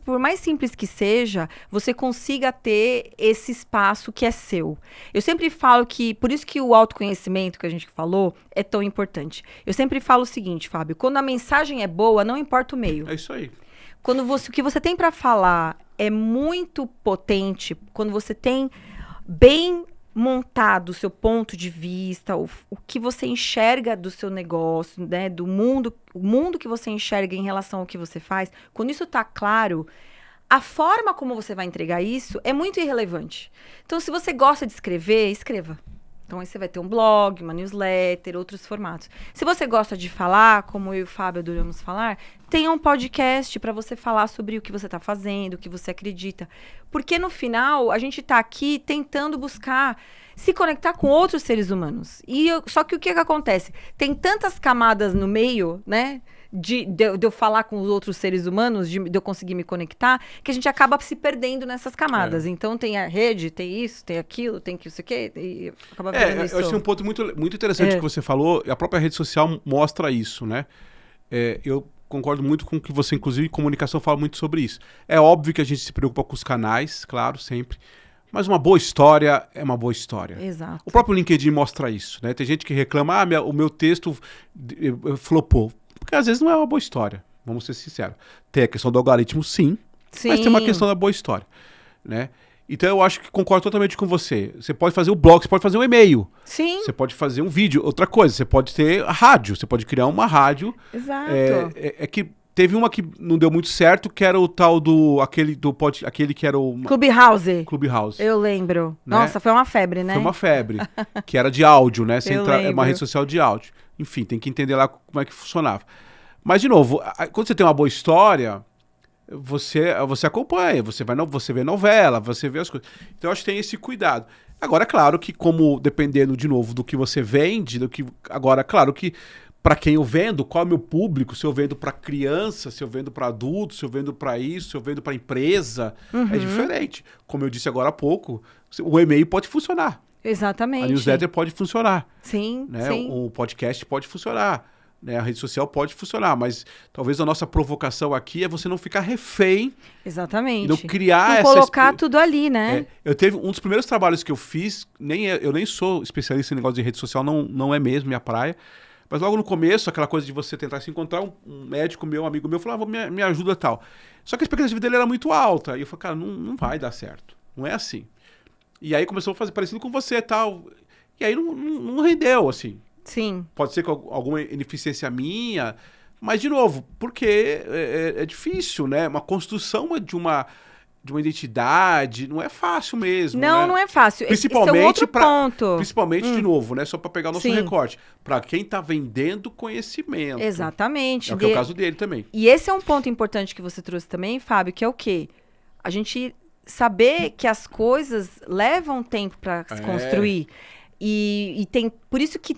por mais simples que seja, você consiga ter esse espaço que é seu. Eu sempre falo que, por isso que o autoconhecimento que a gente falou é tão importante. Eu sempre falo o seguinte, Fábio, quando a mensagem é boa, não importa o meio. É isso aí. Quando o que você tem para falar é muito potente, quando você tem bem montado o seu ponto de vista, o que você enxerga do seu negócio, né, do mundo, o mundo que você enxerga em relação ao que você faz, quando isso está claro, a forma como você vai entregar isso é muito irrelevante. Então, se você gosta de escrever, escreva. Então, aí você vai ter um blog, uma newsletter, outros formatos. Se você gosta de falar, como eu e o Fábio adoramos falar, tenha um podcast para você falar sobre o que você está fazendo, o que você acredita. Porque, no final, a gente está aqui tentando buscar se conectar com outros seres humanos. Só que o que acontece? Tem tantas camadas no meio, né? de eu falar com os outros seres humanos, de eu conseguir me conectar, que a gente acaba se perdendo nessas camadas. Então tem a rede, tem isso, tem aquilo, tem que isso aqui, e acaba perdendo isso. Eu achei um ponto muito interessante que você falou, a própria rede social mostra isso, né? Eu concordo muito com o que você, inclusive, em comunicação, fala muito sobre isso. É óbvio que a gente se preocupa com os canais, claro, sempre. Mas uma boa história é uma boa história. Exato. O próprio LinkedIn mostra isso, né? Tem gente que reclama, o meu texto flopou. Porque às vezes não é uma boa história, vamos ser sinceros. Tem a questão do algoritmo, sim. Mas tem uma questão da boa história, né? Então eu acho que concordo totalmente com você. Você pode fazer o blog, você pode fazer um e-mail. Sim. Você pode fazer um vídeo. Outra coisa, você pode ter a rádio. Você pode criar uma rádio. Exato. Que teve uma que não deu muito certo, que era o tal aquele que era o... Clubhouse. Eu lembro. Né? Nossa, foi uma febre, né? Foi uma febre. Que era de áudio, né? É uma lembro. rede social de áudio. Enfim, tem que entender lá como é que funcionava. Mas, de novo, quando você tem uma boa história... Você acompanha, você vê novela, você vê as coisas. Então eu acho que tem esse cuidado. Agora, é claro que, como dependendo de novo do que você vende, agora, claro que para quem eu vendo, qual é o meu público, se eu vendo para criança, se eu vendo para adulto, se eu vendo para isso, se eu vendo para empresa, é diferente. Como eu disse agora há pouco, o e-mail pode funcionar. Exatamente. A newsletter pode funcionar. Sim, né? sim. O podcast pode funcionar. Né, a rede social pode funcionar, mas talvez a nossa provocação aqui é você não ficar refém. Exatamente. E não criar não colocar tudo ali, né? Eu teve um dos primeiros trabalhos que eu fiz, eu nem sou especialista em negócio de rede social, não é mesmo minha praia, mas logo no começo, aquela coisa de você tentar se encontrar, um médico meu, um amigo meu, falava, me ajuda e tal. Só que a expectativa dele era muito alta, e eu falei, cara, não vai dar certo, não é assim. E aí começou a fazer parecido com você e tal, e aí não rendeu, assim. Sim. Pode ser com alguma ineficiência minha, mas, de novo, porque é difícil, né? Uma construção de uma identidade não é fácil mesmo. Não é fácil. Principalmente esse é outro ponto. Principalmente, de novo, né? Só para pegar o nosso Sim. recorte. Para quem está vendendo conhecimento. Exatamente. É o que é o caso dele também. E esse é um ponto importante que você trouxe também, Fábio, que é o quê? A gente saber que as coisas levam tempo para se construir. E tem... Por isso que...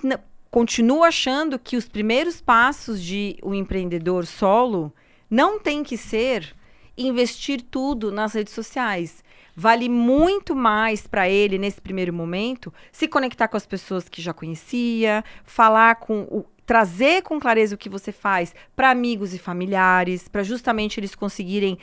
Continuo achando que os primeiros passos de um empreendedor solo não tem que ser investir tudo nas redes sociais. Vale muito mais para ele, nesse primeiro momento, se conectar com as pessoas que já conhecia, trazer com clareza o que você faz para amigos e familiares, para justamente eles conseguirem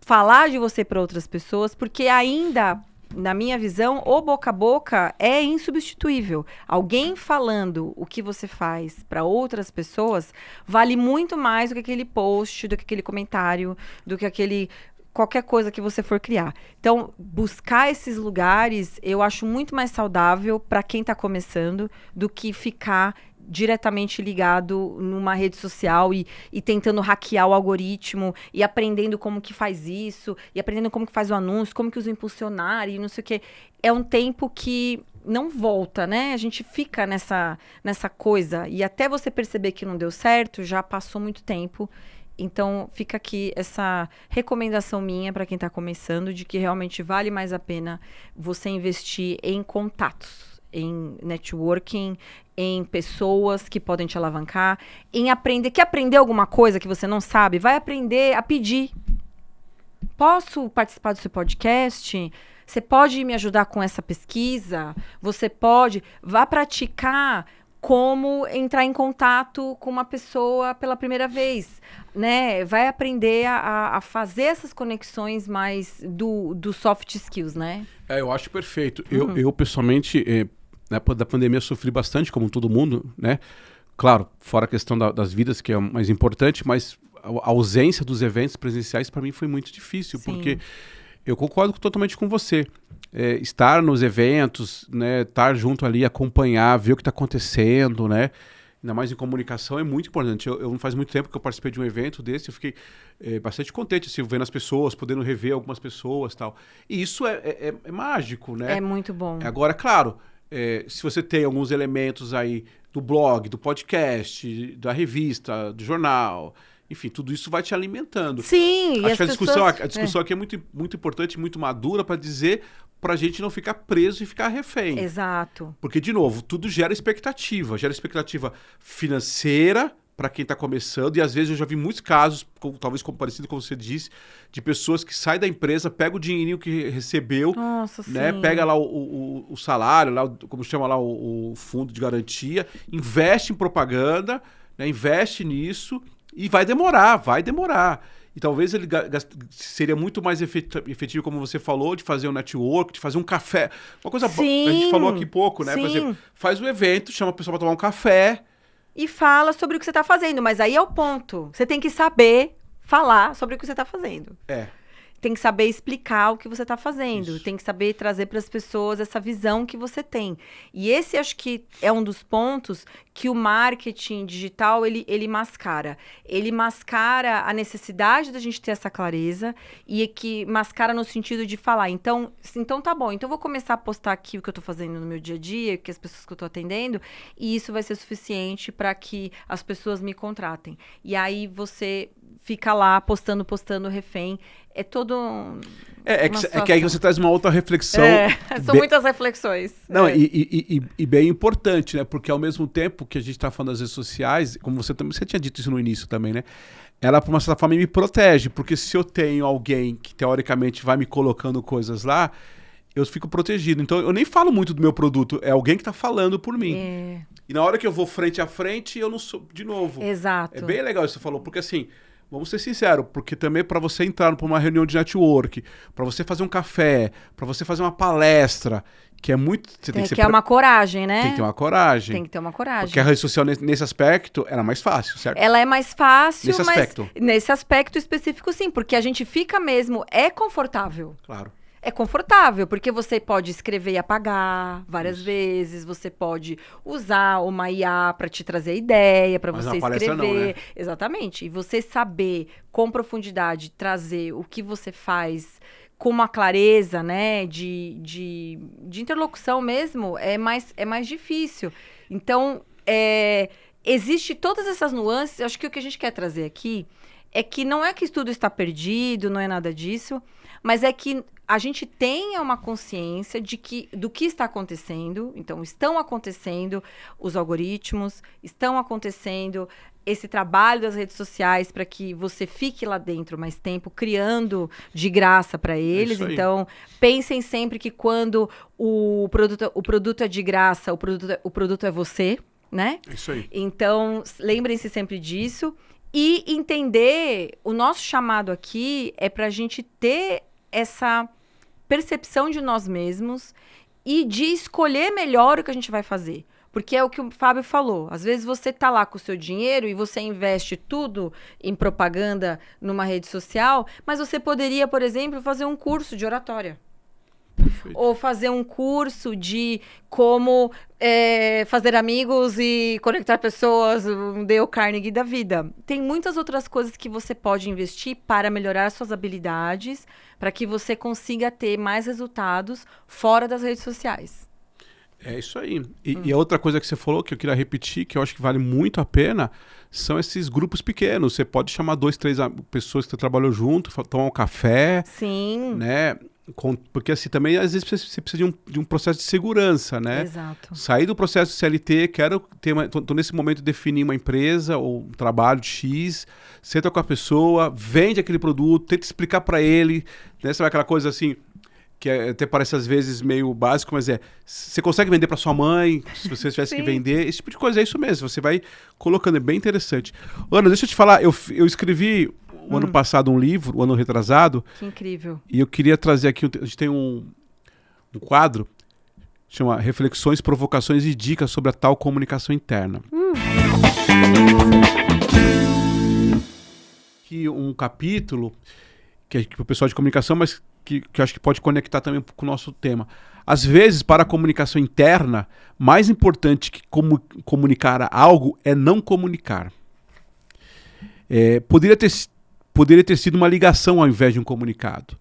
falar de você para outras pessoas, porque ainda... Na minha visão, o boca a boca é insubstituível. Alguém falando o que você faz para outras pessoas vale muito mais do que aquele post, do que aquele comentário, do que qualquer coisa que você for criar. Então, buscar esses lugares eu acho muito mais saudável para quem está começando do que ficar diretamente ligado numa rede social e tentando hackear o algoritmo e aprendendo como que faz isso, e aprendendo como que faz o anúncio, como que usa o impulsionar e não sei o quê. É um tempo que não volta, né? A gente fica nessa coisa e até você perceber que não deu certo, já passou muito tempo. Então, fica aqui essa recomendação minha para quem está começando de que realmente vale mais a pena você investir em contatos, em networking, em pessoas que podem te alavancar, em aprender. Quer aprender alguma coisa que você não sabe? Vai aprender a pedir. Posso participar do seu podcast? Você pode me ajudar com essa pesquisa? Você pode... Vá praticar como entrar em contato com uma pessoa pela primeira vez, né? Vai aprender a fazer essas conexões mais do soft skills, né? Eu acho perfeito. Eu pessoalmente... Na época da pandemia eu sofri bastante, como todo mundo, né? Claro, fora a questão das vidas, que é o mais importante, mas a ausência dos eventos presenciais para mim foi muito difícil, Sim. porque eu concordo totalmente com você. Estar nos eventos, né? Estar junto ali, acompanhar, ver o que está acontecendo, né? Ainda mais em comunicação é muito importante. Eu não faz muito tempo que eu participei de um evento desse, eu fiquei bastante contente, assim, vendo as pessoas, podendo rever algumas pessoas e tal. E isso é mágico, né? É muito bom. Agora, claro... se você tem alguns elementos aí do blog, do podcast, da revista, do jornal, enfim, tudo isso vai te alimentando. Sim, acho que a discussão aqui é muito, muito importante, muito madura para dizer para a gente não ficar preso e ficar refém. Exato. Porque, de novo, tudo gera expectativa financeira para quem está começando, e às vezes eu já vi muitos casos, talvez parecido com você disse, de pessoas que saem da empresa, pegam o dinheirinho que recebeu, Nossa, né, sim. pega lá o salário, lá, como chama lá o fundo de garantia, investe em propaganda, né, investe nisso, e vai demorar. E talvez ele seria muito mais efetivo, como você falou, de fazer um network, de fazer um café. Uma coisa que a gente falou aqui pouco, né? Sim. Por exemplo, faz um evento, chama a pessoa para tomar um café. E fala sobre o que você tá fazendo, mas aí é o ponto. Você tem que saber falar sobre o que você tá fazendo. Tem que saber explicar o que você está fazendo. Isso. Tem que saber trazer para as pessoas essa visão que você tem. E esse, acho que é um dos pontos que o marketing digital, ele mascara. Ele mascara a necessidade da gente ter essa clareza e que mascara no sentido de falar, então tá bom, então eu vou começar a postar aqui o que eu estou fazendo no meu dia a dia, que as pessoas que eu estou atendendo, e isso vai ser suficiente para que as pessoas me contratem. E aí você fica lá postando, refém. É todo É que aí você traz uma outra reflexão. São muitas reflexões. Não, e bem importante, né? Porque ao mesmo tempo que a gente está falando das redes sociais, como você tinha dito isso no início também, né? Ela, por uma certa forma, me protege. Porque se eu tenho alguém que, teoricamente, vai me colocando coisas lá, eu fico protegido. Então, eu nem falo muito do meu produto. É alguém que está falando por mim. E na hora que eu vou frente a frente, eu não sou... De novo. Exato. É bem legal isso que você falou. Porque, assim... Vamos ser sinceros, porque também para você entrar para uma reunião de network, para você fazer um café, para você fazer uma palestra, que é muito... Você tem que ter uma coragem, né? Tem que ter uma coragem. Tem que ter uma coragem. Porque a rede social, nesse aspecto, era mais fácil, certo? Ela é mais fácil, nesse aspecto. Nesse aspecto específico, sim. Porque a gente fica mesmo... É confortável. Claro. É confortável, porque você pode escrever e apagar várias vezes, você pode usar uma IA para te trazer a ideia, para você escrever. Não, né? Exatamente. E você saber com profundidade trazer o que você faz com uma clareza, né, de interlocução mesmo, é mais difícil. Então, existe todas essas nuances. Eu acho que o que a gente quer trazer aqui é que não é que tudo está perdido, não é nada disso, mas é que a gente tenha uma consciência do que está acontecendo. Então, estão acontecendo os algoritmos, estão acontecendo esse trabalho das redes sociais para que você fique lá dentro mais tempo, criando de graça para eles. Então, pensem sempre que quando o produto é de graça, o produto é você, né? É isso aí. Então, lembrem-se sempre disso. E entender, o nosso chamado aqui é para a gente ter essa percepção de nós mesmos e de escolher melhor o que a gente vai fazer. Porque é o que o Fábio falou. Às vezes você tá lá com o seu dinheiro e você investe tudo em propaganda numa rede social, mas você poderia, por exemplo, fazer um curso de oratória. Perfeito. Ou fazer um curso de como fazer amigos e conectar pessoas, um Dale Carnegie da vida. Tem muitas outras coisas que você pode investir para melhorar suas habilidades, para que você consiga ter mais resultados fora das redes sociais. É isso aí. E a outra coisa que você falou, que eu queria repetir, que eu acho que vale muito a pena, são esses grupos pequenos. Você pode chamar 2, 3 pessoas que você trabalhou junto, tomar um café. Sim. Né? Porque assim, também às vezes você precisa de um processo de segurança, né? Exato. Sair do processo CLT, tô nesse momento de definir uma empresa ou um trabalho X, senta com a pessoa, vende aquele produto, tenta explicar para ele, né? Sabe aquela coisa assim, que até parece às vezes meio básico, mas você consegue vender para sua mãe, se você tivesse que vender, esse tipo de coisa, é isso mesmo, você vai colocando, é bem interessante. Ana, deixa eu te falar, eu escrevi o ano passado um livro, o ano retrasado. Que incrível. E eu queria trazer aqui, a gente tem um quadro, chama Reflexões, Provocações e Dicas sobre a Tal Comunicação Interna. Que um capítulo, que é para o pessoal de comunicação, mas que eu acho que pode conectar também com o nosso tema. Às vezes, para a comunicação interna, mais importante que comunicar algo é não comunicar. Poderia ter sido uma ligação ao invés de um comunicado.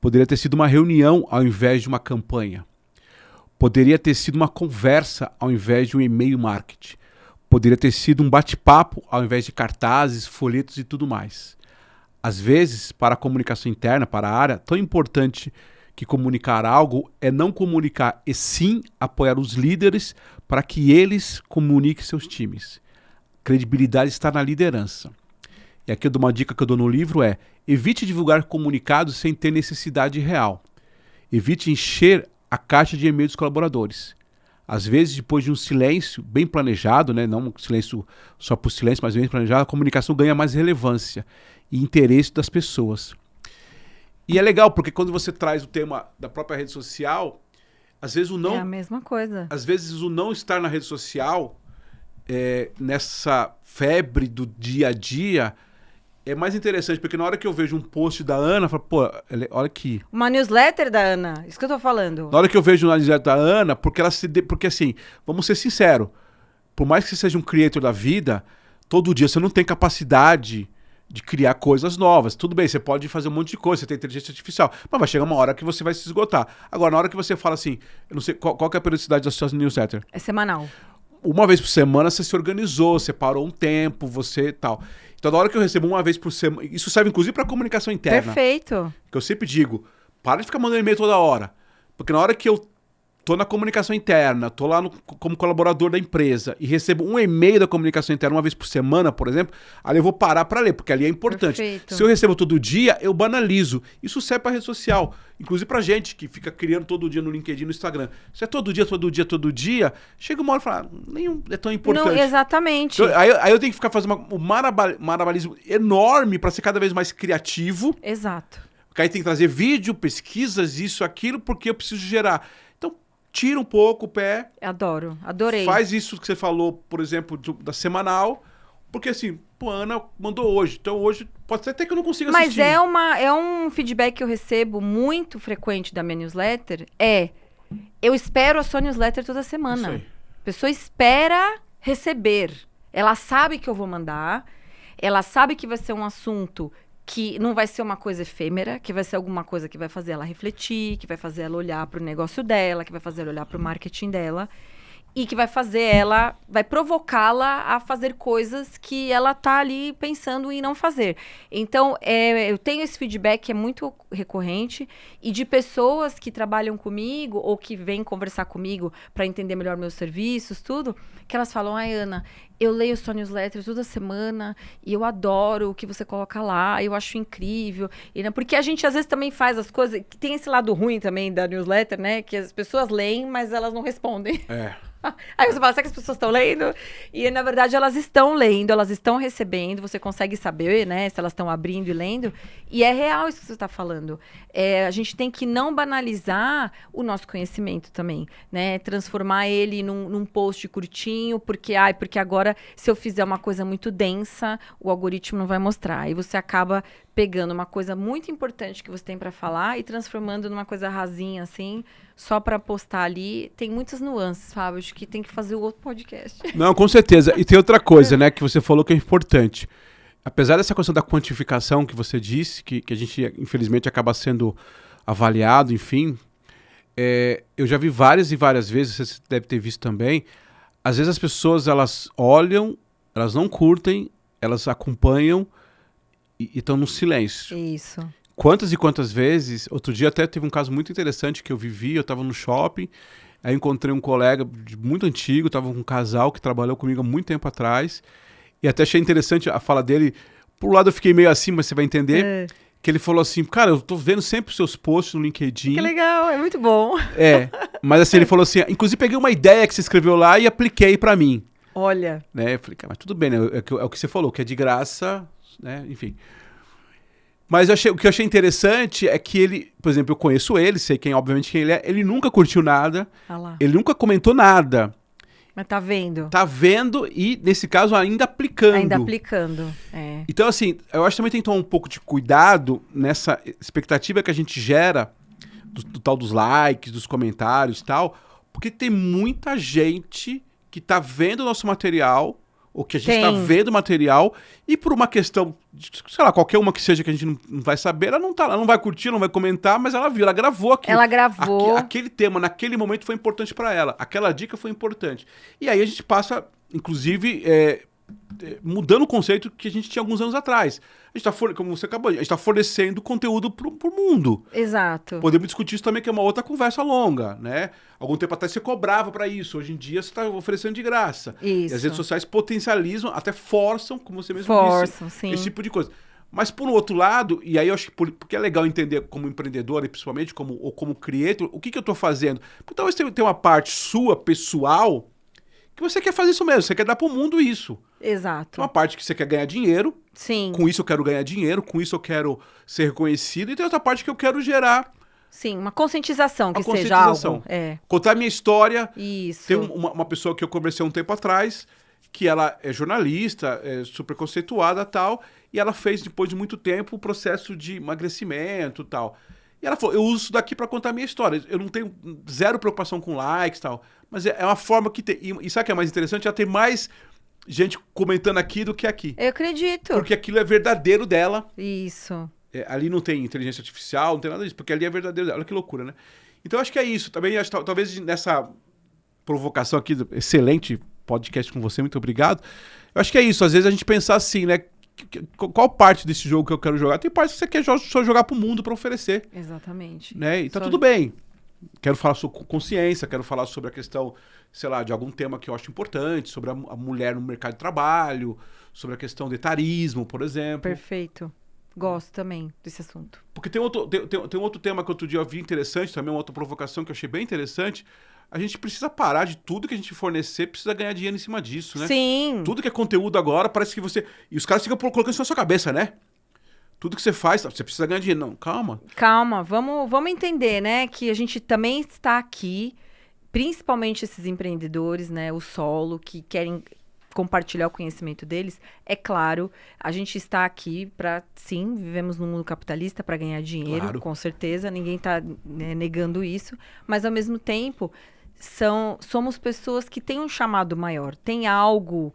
Poderia ter sido uma reunião ao invés de uma campanha. Poderia ter sido uma conversa ao invés de um e-mail marketing. Poderia ter sido um bate-papo ao invés de cartazes, folhetos e tudo mais. Às vezes, para a comunicação interna, para a área, tão importante que comunicar algo é não comunicar, e sim apoiar os líderes para que eles comuniquem seus times. Credibilidade está na liderança. E aqui eu dou uma dica que eu dou no livro evite divulgar comunicados sem ter necessidade real. Evite encher a caixa de e-mail dos colaboradores. Às vezes, depois de um silêncio bem planejado, né, não um silêncio só por silêncio, mas bem planejado, a comunicação ganha mais relevância e interesse das pessoas. E é legal, porque quando você traz o tema da própria rede social, às vezes o não... É a mesma coisa. Às vezes o não estar na rede social, nessa febre do dia a dia, é mais interessante, porque na hora que eu vejo um post da Ana, eu falo, pô, olha aqui. Uma newsletter da Ana, isso que eu tô falando. Na hora que eu vejo uma newsletter da Ana, porque assim, vamos ser sinceros, por mais que você seja um creator da vida, todo dia você não tem capacidade de criar coisas novas. Tudo bem, você pode fazer um monte de coisa, você tem inteligência artificial, mas vai chegar uma hora que você vai se esgotar. Agora, na hora que você fala assim, eu não sei, qual que é a periodicidade das suas newsletters? É semanal. Uma vez por semana você se organizou, você parou um tempo, você tal. Então, na hora que eu recebo uma vez por semana, isso serve inclusive para comunicação interna. Perfeito. Que eu sempre digo, para de ficar mandando e-mail toda hora. Porque na hora que eu tô na comunicação interna, tô lá como colaborador da empresa e recebo um e-mail da comunicação interna uma vez por semana, por exemplo, ali eu vou parar para ler, porque ali é importante. Perfeito. Se eu recebo todo dia, eu banalizo. Isso serve para rede social, inclusive pra gente que fica criando todo dia no LinkedIn, no Instagram. Se é todo dia, chega uma hora e fala, nenhum é tão importante. Não, exatamente. Então, aí eu tenho que ficar fazendo um marabalismo enorme para ser cada vez mais criativo. Exato. Porque aí tem que trazer vídeo, pesquisas, isso, aquilo, porque eu preciso gerar. Então, tira um pouco o pé. Adoro, adorei. Faz isso que você falou, por exemplo, da semanal. Porque assim, pô, a Ana mandou hoje. Então hoje pode ser até que eu não consiga assistir. Mas é um feedback que eu recebo muito frequente da minha newsletter. Eu espero a sua newsletter toda semana. Isso aí. A pessoa espera receber. Ela sabe que eu vou mandar. Ela sabe que vai ser um assunto que não vai ser uma coisa efêmera, que vai ser alguma coisa que vai fazer ela refletir, que vai fazer ela olhar para o negócio dela, que vai fazer ela olhar para o marketing dela e que vai provocá-la a fazer coisas que ela tá ali pensando em não fazer. Então, eu tenho esse feedback que é muito recorrente e de pessoas que trabalham comigo ou que vêm conversar comigo para entender melhor meus serviços, tudo, que elas falam, ai, Ana, eu leio sua newsletter toda semana e eu adoro o que você coloca lá, eu acho incrível. Porque a gente às vezes também faz as coisas, que tem esse lado ruim também da newsletter, né? Que as pessoas leem, mas elas não respondem. Aí você fala, será que as pessoas estão lendo? E na verdade elas estão lendo, elas estão recebendo, você consegue saber, né, se elas estão abrindo e lendo. E é real isso que você está falando. A gente tem que não banalizar o nosso conhecimento também, né? Transformar ele num post curtinho, porque agora se eu fizer uma coisa muito densa, o algoritmo não vai mostrar. E você acaba pegando uma coisa muito importante que você tem para falar e transformando numa coisa rasinha, assim, só para postar ali. Tem muitas nuances, Fábio, acho que tem que fazer o outro podcast. Não, com certeza. E tem outra coisa, né, que você falou que é importante. Apesar dessa questão da quantificação que você disse, que a gente, infelizmente, acaba sendo avaliado, enfim, eu já vi várias e várias vezes, você deve ter visto também, às vezes as pessoas, elas olham, elas não curtem, elas acompanham e estão no silêncio. Isso. Quantas e quantas vezes, outro dia até teve um caso muito interessante que eu vivi, eu estava no shopping, aí encontrei um colega muito antigo, estava com um casal que trabalhou comigo há muito tempo atrás, e até achei interessante a fala dele, por um lado eu fiquei meio assim, mas você vai entender, que ele falou assim, cara, eu tô vendo sempre os seus posts no LinkedIn. Que legal, é muito bom. Mas assim, ele falou assim, inclusive peguei uma ideia que você escreveu lá e apliquei pra mim. Olha. Né? Eu falei, cara, mas tudo bem, né? É o que você falou, que é de graça, né? Enfim. Mas o que eu achei interessante é que ele, por exemplo, eu conheço ele, sei obviamente quem ele é, ele nunca curtiu nada, ele nunca comentou nada. Mas tá vendo. Tá vendo e, nesse caso, ainda aplicando. Então, assim, eu acho que também tem que tomar um pouco de cuidado nessa expectativa que a gente gera do tal dos likes, dos comentários e tal, porque tem muita gente que tá vendo o nosso material, ou que a gente tá vendo o material, e por uma questão, sei lá, qualquer uma que seja que a gente não vai saber, ela não vai curtir, não vai comentar, mas ela viu, ela gravou aquilo. Ela gravou. Aquele tema, naquele momento, foi importante para ela. Aquela dica foi importante. E aí a gente passa, inclusive, mudando o conceito que a gente tinha alguns anos atrás. A gente está, como você acabou, a gente está fornecendo conteúdo para o mundo. Exato. Podemos discutir isso também, que é uma outra conversa longa, né? Algum tempo atrás você cobrava para isso. Hoje em dia você está oferecendo de graça. Isso. E as redes sociais potencializam, até forçam, como você mesmo Forçam, disse, sim. esse tipo de coisa. Mas, por um outro lado, e aí eu acho que porque é legal entender como empreendedor, e principalmente como creator, o que eu estou fazendo. Porque talvez tenha uma parte sua, pessoal, que você quer fazer isso mesmo, você quer dar para o mundo isso. Exato. Tem uma parte que você quer ganhar dinheiro, Sim. com isso eu quero ganhar dinheiro, com isso eu quero ser reconhecido, e tem outra parte que eu quero gerar Sim, uma conscientização que uma seja conscientização. algo. É. Contar minha história. Isso. Tem uma pessoa que eu conversei um tempo atrás, que ela é jornalista, é super conceituada e tal, e ela fez, depois de muito tempo, o processo de emagrecimento e tal. E ela falou, eu uso isso daqui para contar a minha história. Eu não tenho zero preocupação com likes e tal, mas é uma forma que tem... E sabe o que é mais interessante? Ela tem mais gente comentando aqui do que aqui. Eu acredito. Porque aquilo é verdadeiro dela. Isso. Ali não tem inteligência artificial, não tem nada disso, porque ali é verdadeiro dela. Olha que loucura, né? Então, acho que é isso. Também, talvez nessa provocação aqui, excelente podcast com você, muito obrigado. Eu acho que é isso. Às vezes a gente pensar assim, né? Qual parte desse jogo que eu quero jogar? Tem parte que você quer só jogar pro mundo para oferecer. Exatamente. Né? E tá tudo bem. Quero falar sobre consciência, quero falar sobre a questão, sei lá, de algum tema que eu acho importante, sobre a mulher no mercado de trabalho, sobre a questão do etarismo, por exemplo. Perfeito. Gosto também desse assunto. Porque tem outro tema que outro dia eu vi interessante, também uma outra provocação que eu achei bem interessante. A gente precisa parar de tudo que a gente fornecer, precisa ganhar dinheiro em cima disso, né? Sim. Tudo que é conteúdo agora, parece que você... E os caras ficam colocando isso na sua cabeça, né? Tudo que você faz, você precisa ganhar dinheiro. Não, calma. Calma, vamos entender, né? Que a gente também está aqui, principalmente esses empreendedores, né? O solo, que querem compartilhar o conhecimento deles. É claro, a gente está aqui para, sim, vivemos num mundo capitalista para ganhar dinheiro, Claro. Com certeza, ninguém está negando isso, mas ao mesmo tempo somos pessoas que têm um chamado maior, tem algo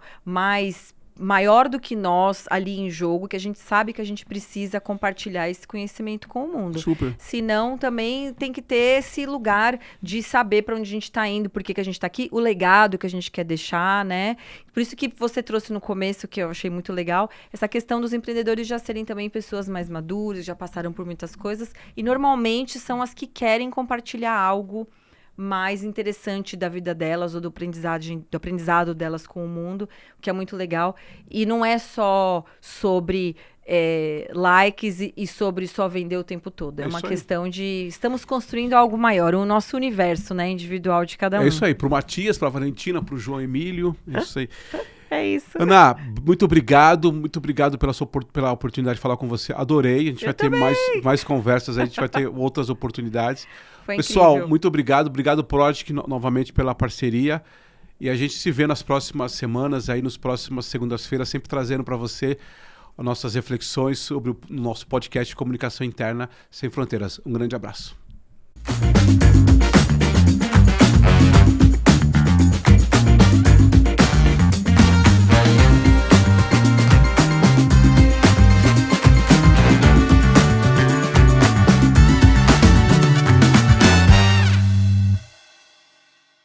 maior do que nós ali em jogo, que a gente sabe que a gente precisa compartilhar esse conhecimento com o mundo. Super. Senão, também tem que ter esse lugar de saber para onde a gente está indo, por que a gente está aqui, o legado que a gente quer deixar, né? Por isso que você trouxe no começo, que eu achei muito legal, essa questão dos empreendedores já serem também pessoas mais maduras, já passaram por muitas coisas, e normalmente são as que querem compartilhar algo mais interessante da vida delas ou do aprendizado delas com o mundo, o que é muito legal. E não é só sobre likes e sobre só vender o tempo todo. É uma questão de... Estamos construindo algo maior, o nosso universo, né, individual de cada um. É isso aí. Pro Matias, pra Valentina, pro João Emílio. É isso aí. É isso. Ana, muito obrigado pela oportunidade de falar com você. Adorei. A gente vai ter mais conversas, a gente vai ter outras oportunidades. Foi Pessoal, incrível. muito obrigado. Obrigado, Project, novamente pela parceria. E a gente se vê nas próximas semanas, aí nas próximas segundas-feiras, sempre trazendo para você as nossas reflexões sobre o nosso podcast de Comunicação Interna Sem Fronteiras. Um grande abraço.